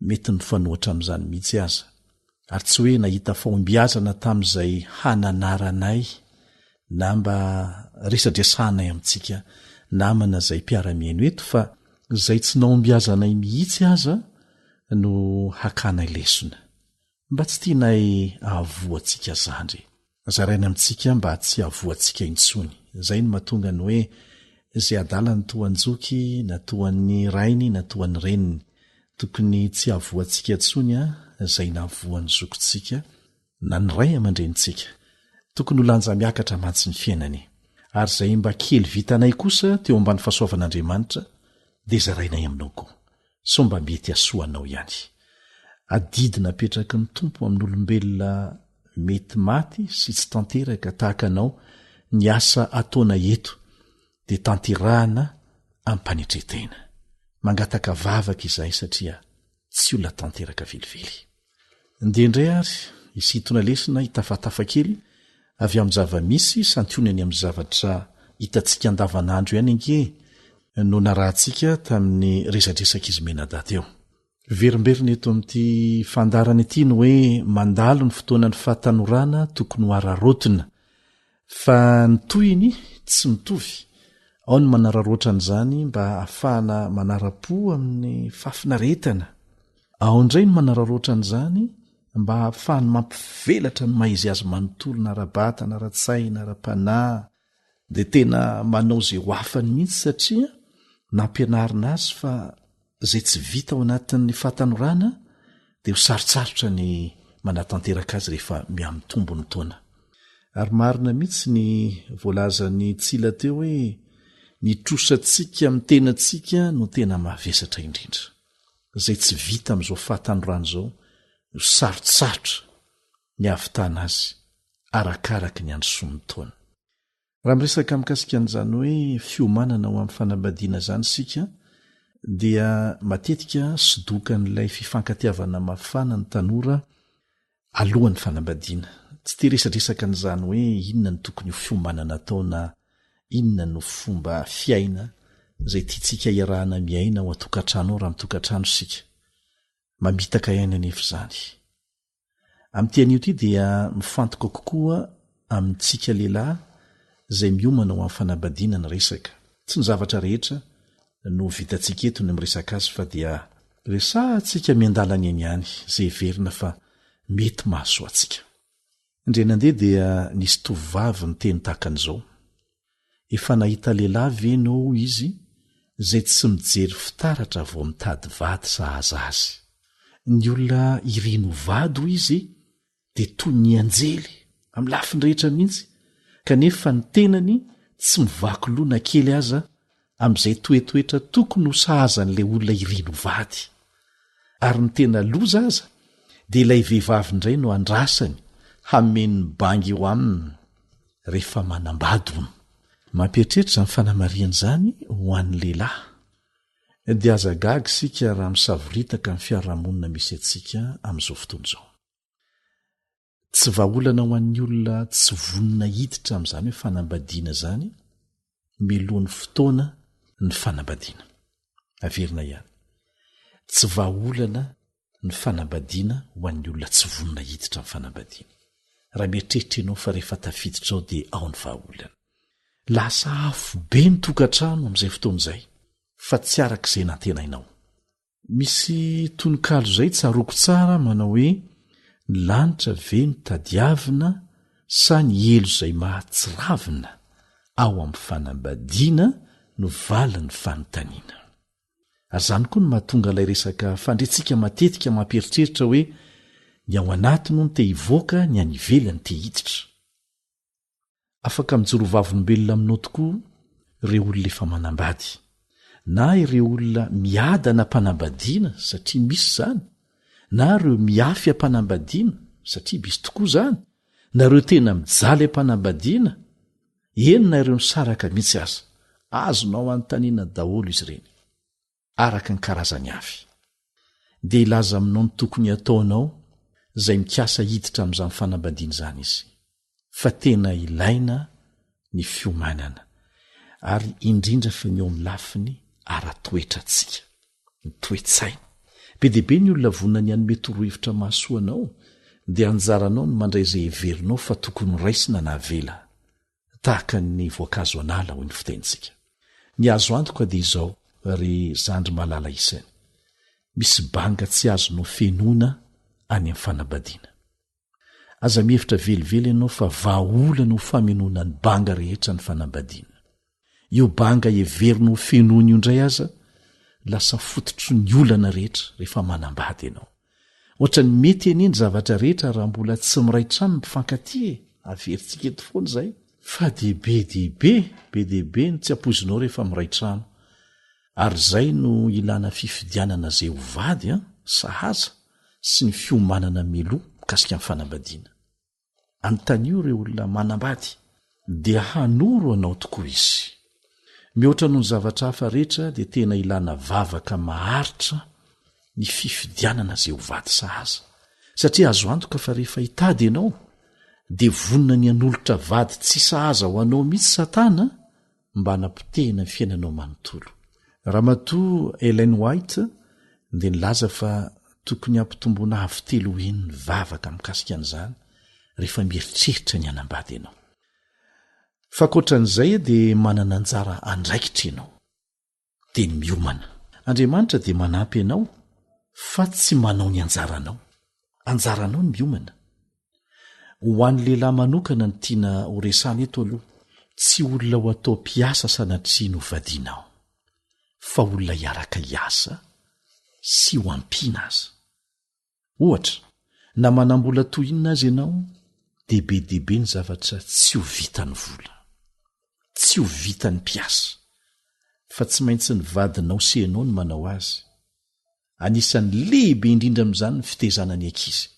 S1: Mety ny fanohatra amin'izany mihitsy aza. Ary tsy hoe nahita fahombiazana tamin'izay hananaranay na mba resadresanay amintsika namana izay mpiara-miaino eto fa izay tsy nahombiazanay mihitsy aza no hakanay lesona. Mba tsy tianay ahavoantsika zandry. Zaraina amintsika mba tsy ahavoantsika intsony. Izay no mahatonga ny hoe izay adala ny toanjoky na toan'ny rainy na toan'ny reniny. Tokony tsy ahavoantsika intsony izay nahavoan'ny zokontsika na ny ray aman-drenitsika. Tokony ho lanja miakatra mantsy ny fiainany. Ary izay mba kely vitanay kosa teo ambany fahasoavan'Andriamanitra dia zarainay aminao koa. So mba mety asoanao ihany. Adidina apetraky ny tompo amin'olombelona mety maty sy tsy tanteraka tahaka anao ny asa ataona eto dia tanterahana ampanetretena. Mangataka vavaka izahay satria tsy olona tanteraka velively. Indendray ary isitona lesina hitafatafa kely avy amin'ny zava-misy santionany amin'ny zavatra hitantsika andavanandro ihany ange no narahantsika tamin'ny resadresaka izy menada teo. Verimberina eto amin'ity fandarana ity no hoe mandalo ny fotoanany fahatanorana tokony ho ararotina fa ny toyiny tsy mitovy. Ao ny manararoatra an'izany mba ahafahana manara-po amin'ny fafinaretana. Ao indray ny manararoatra an'izany mba ahafahany mampivelatra ny maizy azy manontolo na rabata na ratsay na rapanahy dia tena manao izay ho afany mihitsy satria nampianarina azy fa izay tsy vita ao anatin'ny fahatanorana dia ho sarotsarotra ny manatanteraka azy rehefa miamitombo ny taona. Ary marina mihitsy ny voalazan'ny Tsila teo hoe ny trosantsika amin'ny tenantsika no tena mavesatra indrindra. Izay tsy vita amin'izao fahatanorana izao ho sarotsarotra ny havitana azy arakaraka ny androson'ny taona. Raha miresaka mikasika an'izany hoe fiomanana ho amin'ny fanambadiana izany sika dia matetika sidokan'ilay fifankatiavana mafana ny tanora alohan'ny fanambadiana. Tsy te resadresaka an'izany hoe inona ny tokony ho fiomanana taona, inona no fomba fiaina izay tiantsika iarahana miaina ao atokantrano raha mitokantrano sika. Mamitaka iaina nefa izany. Amin'ity anio ity dia mifantoka kokoa amintsika lehilahy izay miomana ho amin'ny fanambadiana ny resaka. Tsy ny zavatra rehetra no vitantsika eto ny miresaka azy fa dia resahantsika miandalany eny ihany izay verina fa mety mahasoa antsika. Indrenandeha dia nisy tovovavy ny teny tahakan'izao. Efa nahita lehilahy ve no izy izay tsy mijery fitaratra vao mitady vady sahaza azy. Ny olona irino vady izy dia toy ny anjely amin'ny lafiny rehetra mihitsy kanefa ny tenany tsy mivakolona kely aza am'izay toetoetra tokony ho sahazan'lay olona irino vady ary ny tena loza aza dia ilay vehivavy indray no andrasany hameny bangy eo aminy rehefa manambady ono. Mampieritreritra ny fanamariana izany ho an'ny lehilahy dia aza gaga isika raha misavoritaka ny fiarahamonina misy antsika amin'izao fotoana izao. Tsy vahaolana ho an'ny olona tsy vonina hiditra amin'izany hoe fanambadiana izany milohan'ny fotoana ny fanambadiana. Averina ihany. Tsy vahaolana ny fanambadiana ho an'ny olona tsy vonina hiditra amin'ny fanambadiana. Raha mieritreritra ianao fa rehefa tafiditra ao dia ao ny vahaolana. Lasa afo be ny tokantrano amin'izay fotoana izay fa tsy arak'izay nantenainao. Misy tononkalo izay tsaroko tsara manao hoe ny lanitra ve ny tadiavina sa ny elo izay mahatsiravina ao amin'ny fanambadiana no valan'ny fanontaniana. Ary izany koa no mahatonga ilay resaka fandretsika matetika mampieritreritra hoe ny ao anatiny no te hivoaka ny any ivelany te hiditra. Afaka mijorovavolombelona aminao tokoa ireo olona efa manambady na ireo olona miadana mpanambadiana satria misy izany na ireo miafy ampanambadiana satria misy tokoa izany na ireo tena mijaly ampanambadiana eny na ireo nisaraka mihitsy aza azonao anontaniana daholo izy ireny araka ny karazany avy. Dia ilaza aminao ny tokony ataonao izay mikasa hiditra amin'izany fanambadiana izany izy fa tena ilaina ny fiomanana ary indrindra fa ny eo amin'ny lafiny ara-toetra antsika ny toe-tsaina. Be dia be ny olona vonina ny hanome torohevitra mahasoanao dia anjaranao ny mandray izay heverinao fa tokony raisina na avela tahaka ny voankazo anala hoy ny fitentsika. Ny azo antoka dia izao ry zandry malala isany misy banga tsy azonao fenona any amin'ny fanambadiana. Aza mihevitra velively ianao fa vahaolana ho faminona ny banga rehetra ny fanambadiana. Io banga heverina ho fenona io indray aza lasa fototro ny olana rehetra rehefa manambady ianao. Ohatra ny mety eneny zavatra rehetra raha mbola tsy miray trano ny mpifankatia averintsika eto foana izay fa dia be diaibe ny tsy ampozinao rehefa miray trano ary izay no ilana fifidianana izay ho vady sahaza sy ny fiomanana meloa mikasika amin'ny fanambadiana. Anontaniao ireo olona manambady dia hanoro anao tokoa izy. Mihoatra noho ny zavatra hafa rehetra dia tena ilana vavaka maharitra ny fifidianana izay ho vady sahaza satria azo antoka fa rehefa hitady ianao dia vonina ny anolotra vady tsy sahaza ho anao mihitsy Satana mba hanampotehina ny fiainanao manontolo. Ramatoa Ellen White dia nilaza fa tokony hampitomboana havitelo eny ny vavaka mikasika an'izany rehefa mieritreritra ny hanambady ianao. Fa ankoatran'izay dia manana anjara andraikitra ianao dia ny miomana. Andriamanitra dia manampy ianao fa tsy manao ny anjaranao. Anjaranao ny miomana. Ho an'ny lehilahy manokana ny tiana ho resana eto aloha tsy olona ho atao mpiasa sanatria no vadianao fa olona hiaraka hiasa sy ho ampiana aza. Ohatra na manambola tohinina azy ianao dia be diaibe ny zavatra tsy ho vitany vola tsy ho vitany mpiasa fa tsy maintsy ny vadinao sy ianao ny manao azy. Anisan'ny lehibe indrindra amin'izany ny fitezana ny ankizy.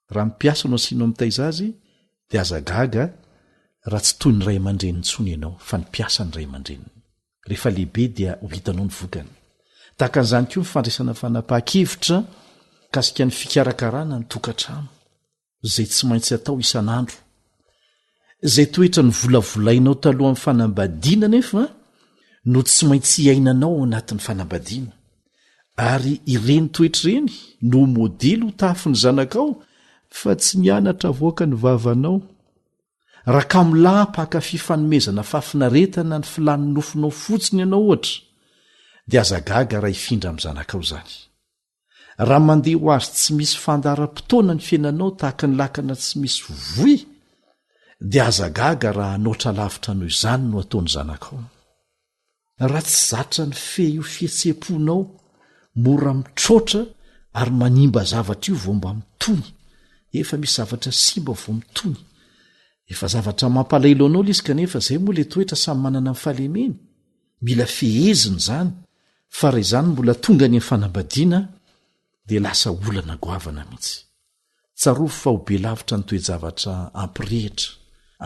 S1: Raha mpiasa no asianao mitaiza azy dia aza gaga raha tsy toy ny ray aman-dreny intsony ianao fa ny mpiasa ny ray aman-dreniny. Rehefa lehibe dia ho hitanao ny vokany. Tahaka an'izany koa ny fandraisana fanapa-kevitra kasika ny fikarakarana ny tokantrano izay tsy maintsy atao isan'andro. Izay toetra ny volavolainao taloha amin'ny fanambadiana nefa no tsy maintsy iainanao ao anatin'ny fanambadiana. Ary ireny toetra ireny no modely ho tafin'ny zanakao fa tsy nianatra voaka ny vavanao. Raha kamilahapaka fifanomezana fafinaretana ny filany nofinao fotsiny ianao ohatra dia aza gaga raha hifindra amin'ny zanakao izany. Raha mandeha ho azy tsy misy fandaharam-potoana ny fiainanao tahaka ny lakana tsy misy voy dia aza gaga raha hanoatra lavitra noho izany no ataony zanakao. Raha tsy zatra ny fe io fihetseponao mora mitrotra ary manimba zavatra io vao mba mitony efa misy zavatra simba vao mitony
S9: efa zavatra mampalailo an'olo izy kanefa zay moa le toetra samy manana ny fahalemeny mila feheziny zany fa ray zany mbola tonga ny fanambadiana dia lasa olana goavana mihitsy tsarofo fa ho be lavitra ny toejavatra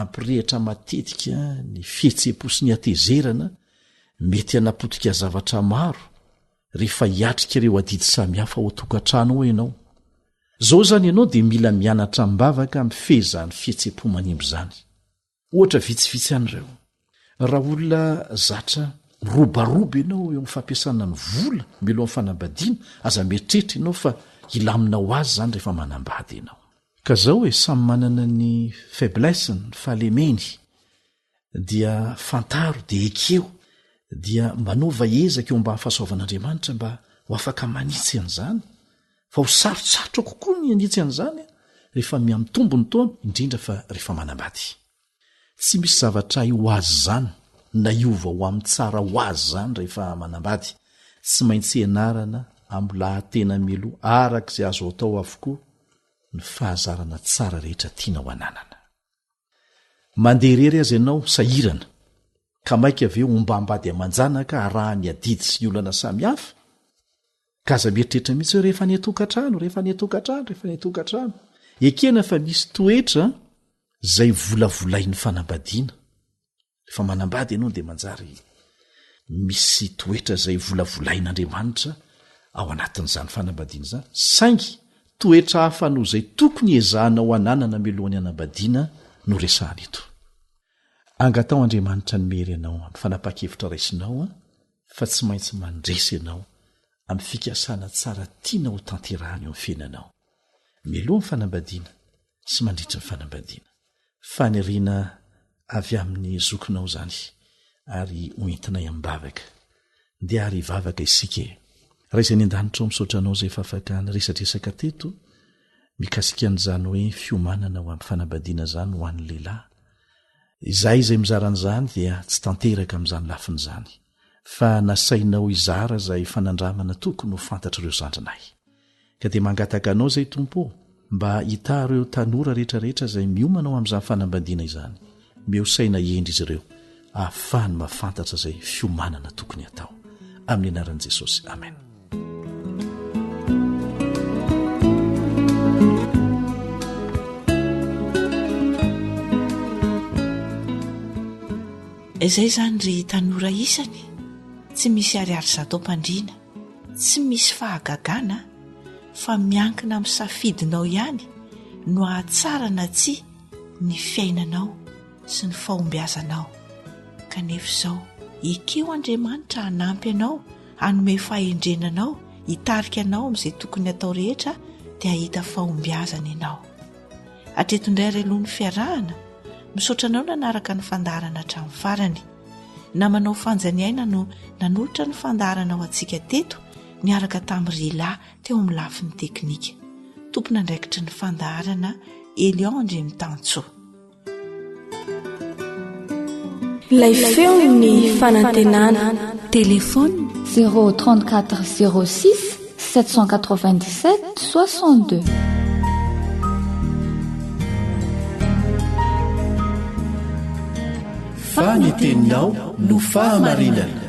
S9: ampirehitra matetika ny fihetsepo sy ny atezerana mety hanapotika zavatra maro rehefa hiatrika ireo adidy samihafa ao tokantrano ao ianao zao zany ianao dia mila mianatra mbavaka mifehizany fihetsepo manimbo zany ohatra vitsivitsy an'ireo raha olona zatra robaroba ianao eo amin'ny fampiasana ny vola milohan'ny fanambadiana aza mieritreritra ianao fa ilaminao azy zany rehefa manambady ianao ka zao hoe samy manana ny faiblesseny ny fahalemeny dia fantaro dia ekeo dia mbanova ezaka eo mba hafahasoavan'Andriamanitra mba ho afaka manitsy an'izany fa ho sarotsatro kokoa ny anitsy an'izany rehefa miamitombo ny taona indrindra fa rehefa manambady tsy misy zavatra ho azy zany na iova ho amin'ny tsara ho azy zany rehefa manambady tsy maintsy ianarana amolahatena melo arak'izay azo atao avokoa ny fahazarana tsara rehetra tiana ho ananana mandeha rery azy ianao sahirana ka maika aveo ombambady amanjanaka arahany adidy sy ny olana samihafa ka aza mieritreritra mihitsy hoe rehefa nyatokatrano ekena fa misy toetra zay volavolain'ny fanambadiana rehefa manambady ianao dia manjary misy toetra zay volavolain'Andriamanitra ao anatin'izany fanambadiana zany saingy toetra hafa no zay tokony ezahana ho ananana milohan'ny anambadiana no resahana eto angatao Andriamanitra ny mery ianao amin'ny fanapa-kevitra raisinao fa tsy maintsy mandresy ianao amin'ny fikasana tsara tiana ho tanterahany eo amin'ny fiainanao milohan'ny fanambadiana sy mandritra ny fanambadiana faniriana avy amin'ny zokinao zany ary hoentinay amin'ny bavaka dia ary vavaka isika raha ny an-danitra ao misaotranao zay efa afaka ny resadresaka teto mikasika an'izany hoe fiomanana ho amin'ny fanambadiana zany ho an'ny lehilahy izay mizaran'izany dia tsy tanteraka amin'izany lafiny zany fa nasainao izara zay fanandramana tokony ho fantatra ireo zandrinay ka dia mangataka anao zay tompo mba hita ireo tanora rehetrarehetra zay miomanao amin'izany fanambadiana izany mihosaina endry izy ireo ahafahany mafantatra zay fiomanana tokony atao amin'ny anaran'i Jesosy amen.
S2: izay zany ry tanora isany tsy misy ariary zataom-pandriana tsy misy fahagagana fa miankina amin'ny safidinao ihany no ahatsarana tsi ny fiainanao sy ny fahombiazanao kanefa izao ekeo Andriamanitra hanampy anao hanome fahendrenanao hitarika anao amin'izay tokony atao rehetra dia hahita fahombiazana ianao hatreto indray ry alohan'ny fiarahana misaotranao nanaraka ny fandaharana hatramin'ny farany namanao fanjaniaina no nanolotra ny fandaharana ao antsika teto niaraka tamin'ny Rila teo amin'ny lafin'ny teknika tompona andraikitry ny fandaharana Elion Andremitanso
S6: ilay feo ny fanantenana
S10: téléphone 034 06 797 62
S1: faniteninao no fahamarinana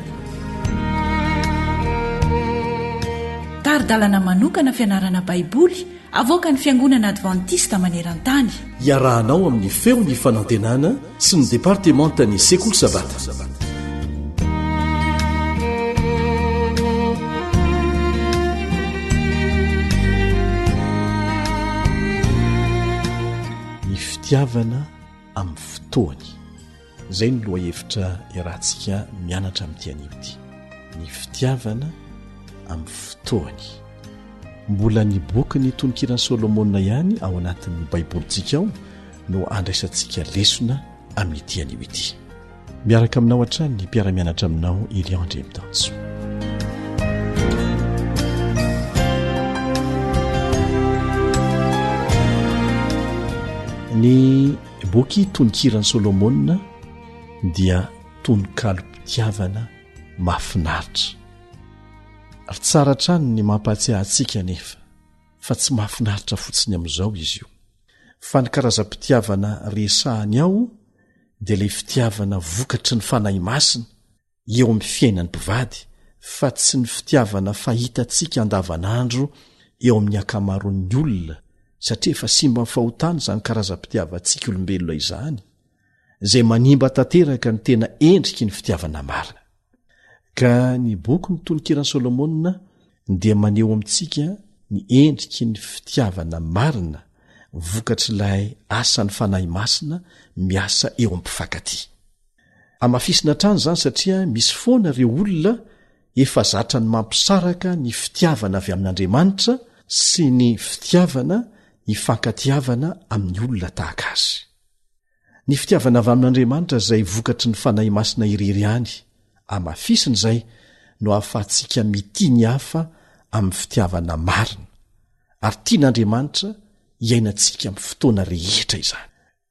S2: taridalana manokana fianarana baiboly avoaka ny fiangonana adventista maneran-tany
S1: iarahanao amin'ny feo ny fanantenana sy ny departementany sekoly sabata ny fitiavana amin'ny fotoany zay ny loha hevitra irahantsika mianatra amin'ity anio ity ny fitiavana amin'ny fotoany mbola ny boky ny tononkirany Solomona ihany ao anatin'ny baibolintsika ao no andraisantsika lesona amin'ity anio ity miaraka aminao hatrany ny mpiara-mianatra aminao Elion Andremitanso ny boky tononkirany Solomona dia tononkalo-pitiavana mahafinaritra ary tsara trano ny mampatsiahy antsika nefa fa tsy mahafinaritra fotsiny amin'izao izy io
S9: fa ny karaza-pitiavana resahany ao dia ilay fitiavana vokatry ny fanahy masina eo amin'ny fiainany mpivady fa tsy ny fitiavana fahitantsika andavanandro eo amin'ny akamaroan'ny olona satria efa simba ny fahotany izany karaza-pitiavantsika olombelona izany izay manimba tanteraka ny tena endriky ny fitiavana marina. Ka ny boky ny tononkirany Solomonina dia maneho amintsika ny endriky ny fitiavana marina vokatry ilay asan'ny fanahy masina miasa eo am-pifankaty. Amafisina trano izany satria misy foana ireo olona efa zatra ny mampisaraka ny fitiavana avy amin'Andriamanitra sy ny fitiavana hifankatiavana amin'ny olona tahaka azy. Ny fitiavana avy amin'Andriamanitra izay vokatry ny fanahy masina irery ihany, amafisina izay no ahafahantsika mity ny hafa amin'ny fitiavana marina ary tian'Andriamanitra iainantsika amin'ny fotoana rehetra izany.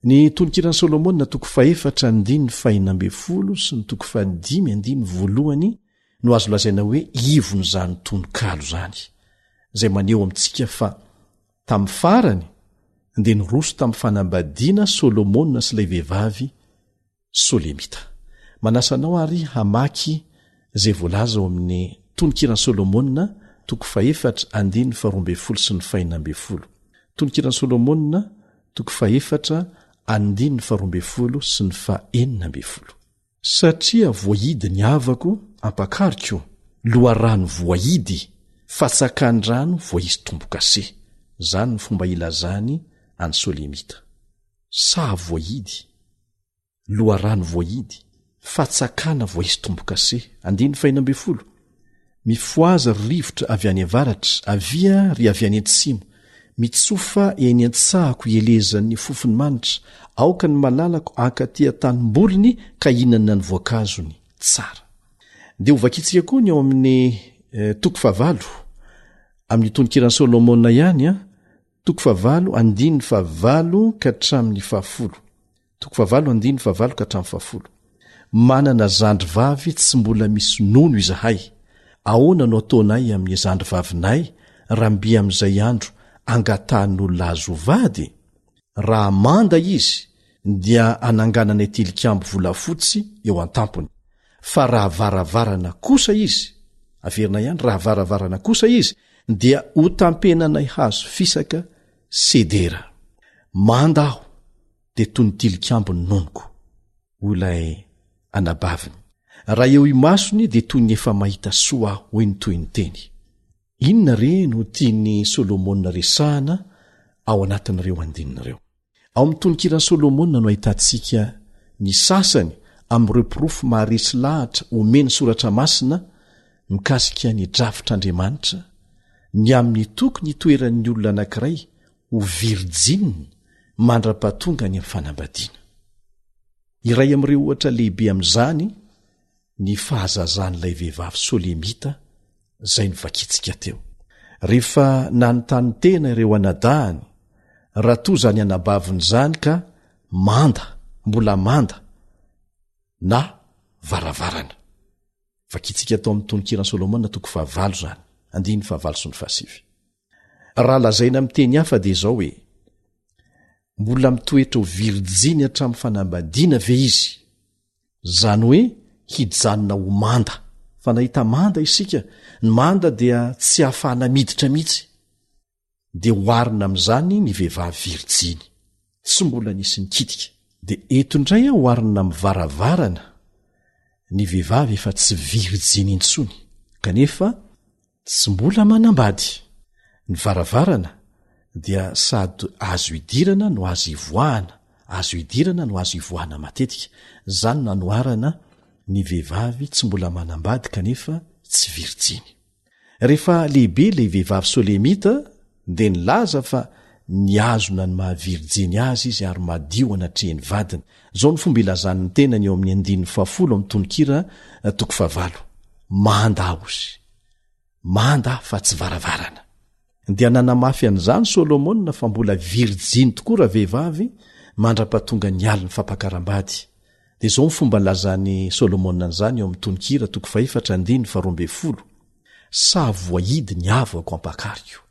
S9: Ny tononkirany Solomonina 4:5 sy ny 5:1 no azo lazaina hoe ivony zany tononkalo zany, izay maneho amintsika fa tamin'ny farany dia nyroso tamin'ny fanambadiana Solomonina sy ilay vehivavy Solemita. Manasanao ary hamaky izay voalaza ao amin'ny tononkirany Solomonina 4:12 sy ny 14. Tononkirany Solomonina 4:12 sy ny 14. Satria voahidy ny havako ampakariko, loharano voahidy, fatsakany-drano voahisy tombo-kase. Zany ny fomba ilazany any Solemita. Sa voahidy, loharano voahidy, fatsakana voahisy tombo-kase. 15. Mifoaza rivotra avy any avaratra, avia ry avy any antsimo, mitsofa eny an-tsahako ielezan'ny fofony manitra, aoka ny malalako ankaty tanimbolony ka inana ny voankazony tsara. Dia hovakitsika koa ny ao amin'ny 5 amin'ny tononkirany Solomonina ihany 5:9 ka hatramin'ny 10. 5:9 ka hatramin'ny 10. Manana zandry vavy tsy mbola misy nono izahay. Ahoana no ataonay amin'ny zandry vavinay raha mby amin'izay andro angatan'olona azo vady? Raha manda izy dia anangananay tilikambo volafotsy eo an-tampony. Fa raha varavarana kosa izy, averina ihany, raha varavarana kosa izy dia ho tampenanay hazo fisaka sedera. Manda aho dia toy ny tilikambo ny nonoko, hoy ilay anabaviny. Raha eo imasony dia toy ny efa mahita soa aho, hoy ny toy ny teny. Inona re no tiany Solomonina resahana ao anatin'ireo andinin'ireo? Ao amin'ny tononkirany Solomonina no ahitantsika ny sasany amin'ireo porofo maharesy lahatra omeny soratra masina mikasika ny drafitr'Andriamanitra, ny amin'ny tokony itoeran'ny olona anankiray ho virjininy mandra-pahatonga ny amin'ny fanambadiana. Iray amin'ireo ohatra lehibe amin'izany ny fahazazan'ilay vehivavy Solemita izay novakitsika teo. Rehefa nanontany tena ireo anadahany raha toa zany anabaviny zany ka manda, mbola manda na varavarana. Vakitsika tao amin'ny tononkirany Solomonina 5 zany, 15 sy ny 17. Raha lazaina amin'ny teny hafa dia izao hoe mbola mitoetra ho virjiny hatramin'ny fanambadiana ve izy? Zany hoe hijanona ho manda. Fa nahita manda isika, ny manda dia tsy hafahana miditra mihitsy. Dia hoarina amin'izany ny vehivavy virjiny, tsy mbola nisy nikitika. Dia eto indray hoarina amin'ny varavarana ny vehivavy efa tsy virjiny intsony, kanefa tsy mbola manambady. Ny varavarana dia sady azo idirana no azo ivoahana, azo idirana no azo ivoahana matetika. Zany nanoarana ny vehivavy tsy mbola manambady kanefa tsy virjiny. Rehefa lehibe ilay vehivavy Solemita dia nilaza fa niazona ny mahavirjiny azy izy ary madio anatrehany vadiny. Zao ny fomba ilazan'ny tenany eo amin'ny 10 amin'ny tononkira 5. Manda aho izy, manda fa tsy varavarana. Dia nanamafy an'izany Solomonina fa mbola virjiny tokoa raha vehivavy mandra-pahatonga ny aliny fampakaram-bady. Dia zao ny fomba nilazany Solomonina an'izany eo amin'ny tononkira 4:12. Sa voahidy ny havako ampakariko,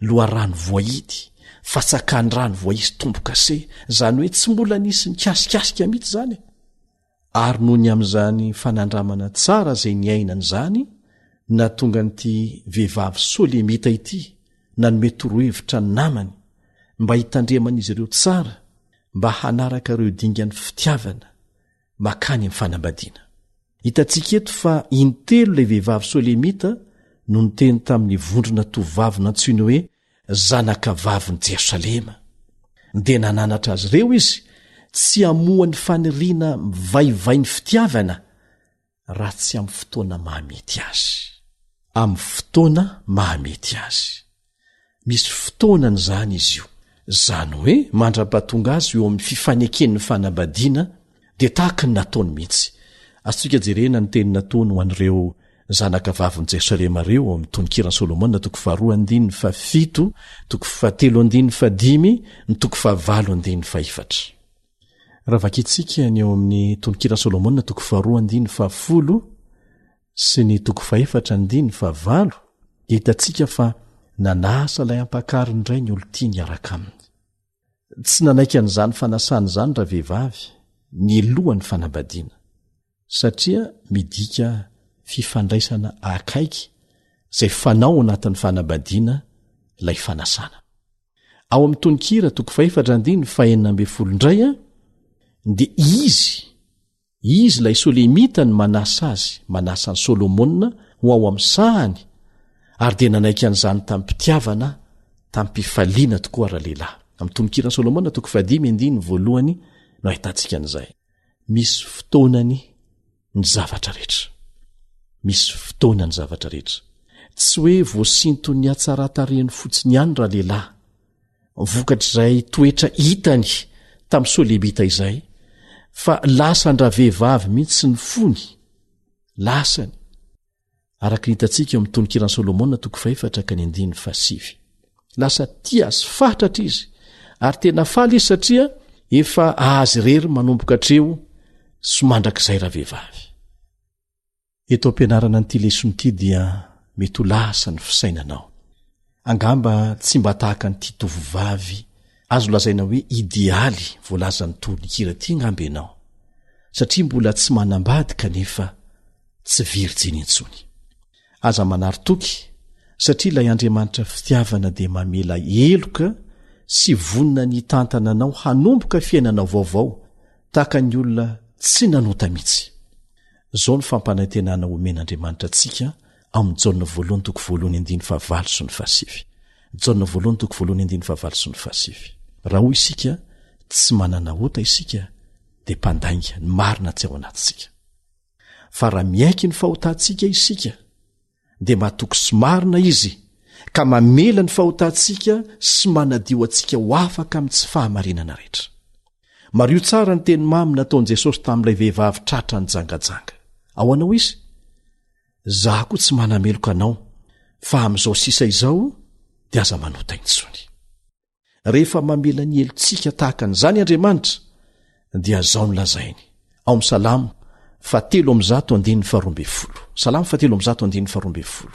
S9: loharano voahidy, fatsakany-drano voaisy tombo-kase zany hoe tsy mbola nisy nikasikasika mihitsy zany ary noho ny amin'izany fanandramana tsara zay niainany zany na tonga nyity vehivavy solemita ity nanome torohevitra ny namany mba hitandreman'izy ireo tsara mba hanaraka ireo dingan'ny fitiavana makany amin'ny fanambadiana. Hitantsika eto fa intelo ilay vehivavy solemita no niteny tamin'ny vondrona tovavy nantsoiny hoe zanakavavy ny Jerosalema. Dia nananatra azy ireo izy tsy hamoa ny faniriana mivaivai ny fitiavana raha tsy amin'ny fotoana mahamety azy. Amin'ny fotoana mahamety azy. Misy fotoanany zany izy io. Zany hoe mandra-pahatonga azy eo amin'ny fifaneken'ny fanambadiana dia tahaka ny nataony mihitsy. Atsika jerena ny teny nataony ho an'ireo zanakavavy ny Jerosalema reo ao amin'ny tononkirany Solomona toko 2:7, toko 3:5, ny toko 5:4. Raha vakitsika ny eo amin'ny tononkirany Solomona toko 2:10 sy ny toko 4:5 dia hitantsika fa nanasa ilay ampakary indray ny olo tia niaraka aminy. Tsy nanaiky an'izany fanasany zany raha vehivavy ny elohan'ny fanambadiana satria midika fifandraisana akaiky zay fanao anatin'ny fanambadiana lay fanasana. Ao amin'ny tononkira toko 4:9 indray dia izy lay solemita ny manasa azy manasa ny Solomona ho ao amin'ny sahany ary dia nanaiky an'izany tamin'ny mpitiavana tamin'ny mpifaliana tokoa ara-lehilahy. Amin'ny tononkirany Solomona toko 5:1 no ahitantsika an'izay. Misy fotoanany ny zavatra rehetra. Misy fotoana ny zavatra rehetra. Tsy hoe voasinto ny atsaratarehany fotsiny ihany raha lehilahy vokatr'izay toetra hitany tamin'ny solemita izay fa lasany-dra vehivavy mihitsy ny fony lasany araka ny hitantsika eo amin'ny tononkirany Solomona toko 4:7. Lasa tia azy fatratra izy ary tena faly izy satria efa ahazy rery manomboka hatreo somandrak'izay raha vehivavy. Eto ampianarana nyity leson'ity dia mety ho lasa ny fisainanao. Angamba tsy mba tahaka nyity tovovavy azo lazaina hoe idealy voalazany tononkira ty ngamba ianao satria mbola tsy manambady kanefa tsy virjiny intsony. Aza manary toky satria ilay Andriamanitra fitiavana dia mamela eloka sy vonina ny tantananao hanomboka fiainanao vaovao tahaka ny olona tsy nanota mihitsy. Zao ny fampanantenana omen'Andriamanitra antsika amin'ny Jaona 1:9-7. Raha hoy isika tsy manana ota isika dia mpandainga ny marina tsy ao anatintsika. Fa raha miaiky ny fahotantsika isika dia mahatoky sy marina izy ka mamela ny fahotantsika sy manadio antsika ho afaka amin'ny tsy fahamarinana rehetra. Mario tsara ny teny mamy nataon'i Jesosy tamin'ilay vehivavy tratra ny jangajanga. Ao anao izy? Zaho koa tsy manameloka anao fa amin'izao sisa izao dia aza manota intsony. Rehefa mamela ny elontsika tahaka an'izany Andriamanitra dia zao ny lazainy ao amin'ny Salamo 7:12. Salamo 7:12.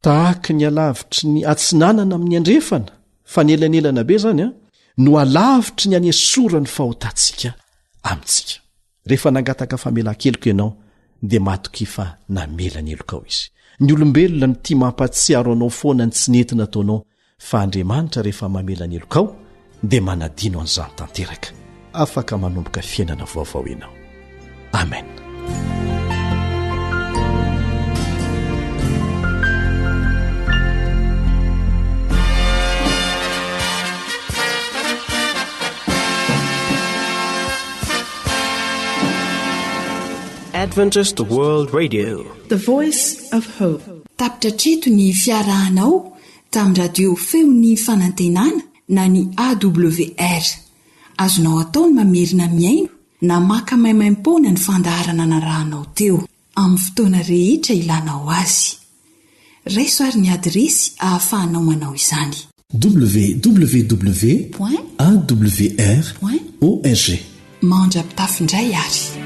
S9: Tahaka ny alavitry ny atsinanana amin'ny andrefana fa ny elanelana be zany no alavitry ny anesorany fahotantsika amintsika. Rehefa nangataka famelan-keloka ianao dia matoky fa namela ny elokao izy. Ny olombelona ny tia mampatsiaro anao foana ny tsy nentina ataonao fa Andriamanitra rehefa mamela ny elokao dia manadino an'izany tanteraka afaka manomboka fiainana vaovao ianao. Amen.
S11: Adventist World Radio,
S2: The Voice of Hope.
S8: Tapitra treto ny fiarahanao tamin'ny radio feony fanantenana na ny AWR. Azonao ataony mamerina miaino na maka maimaimpona ny fandaharana narahanao teo amin'ny fotoana rehetra ilanao azy. Raisoary ny adresy ahafahanao manao izany.
S1: www.awr.org.
S8: Mandrapitafindray ary.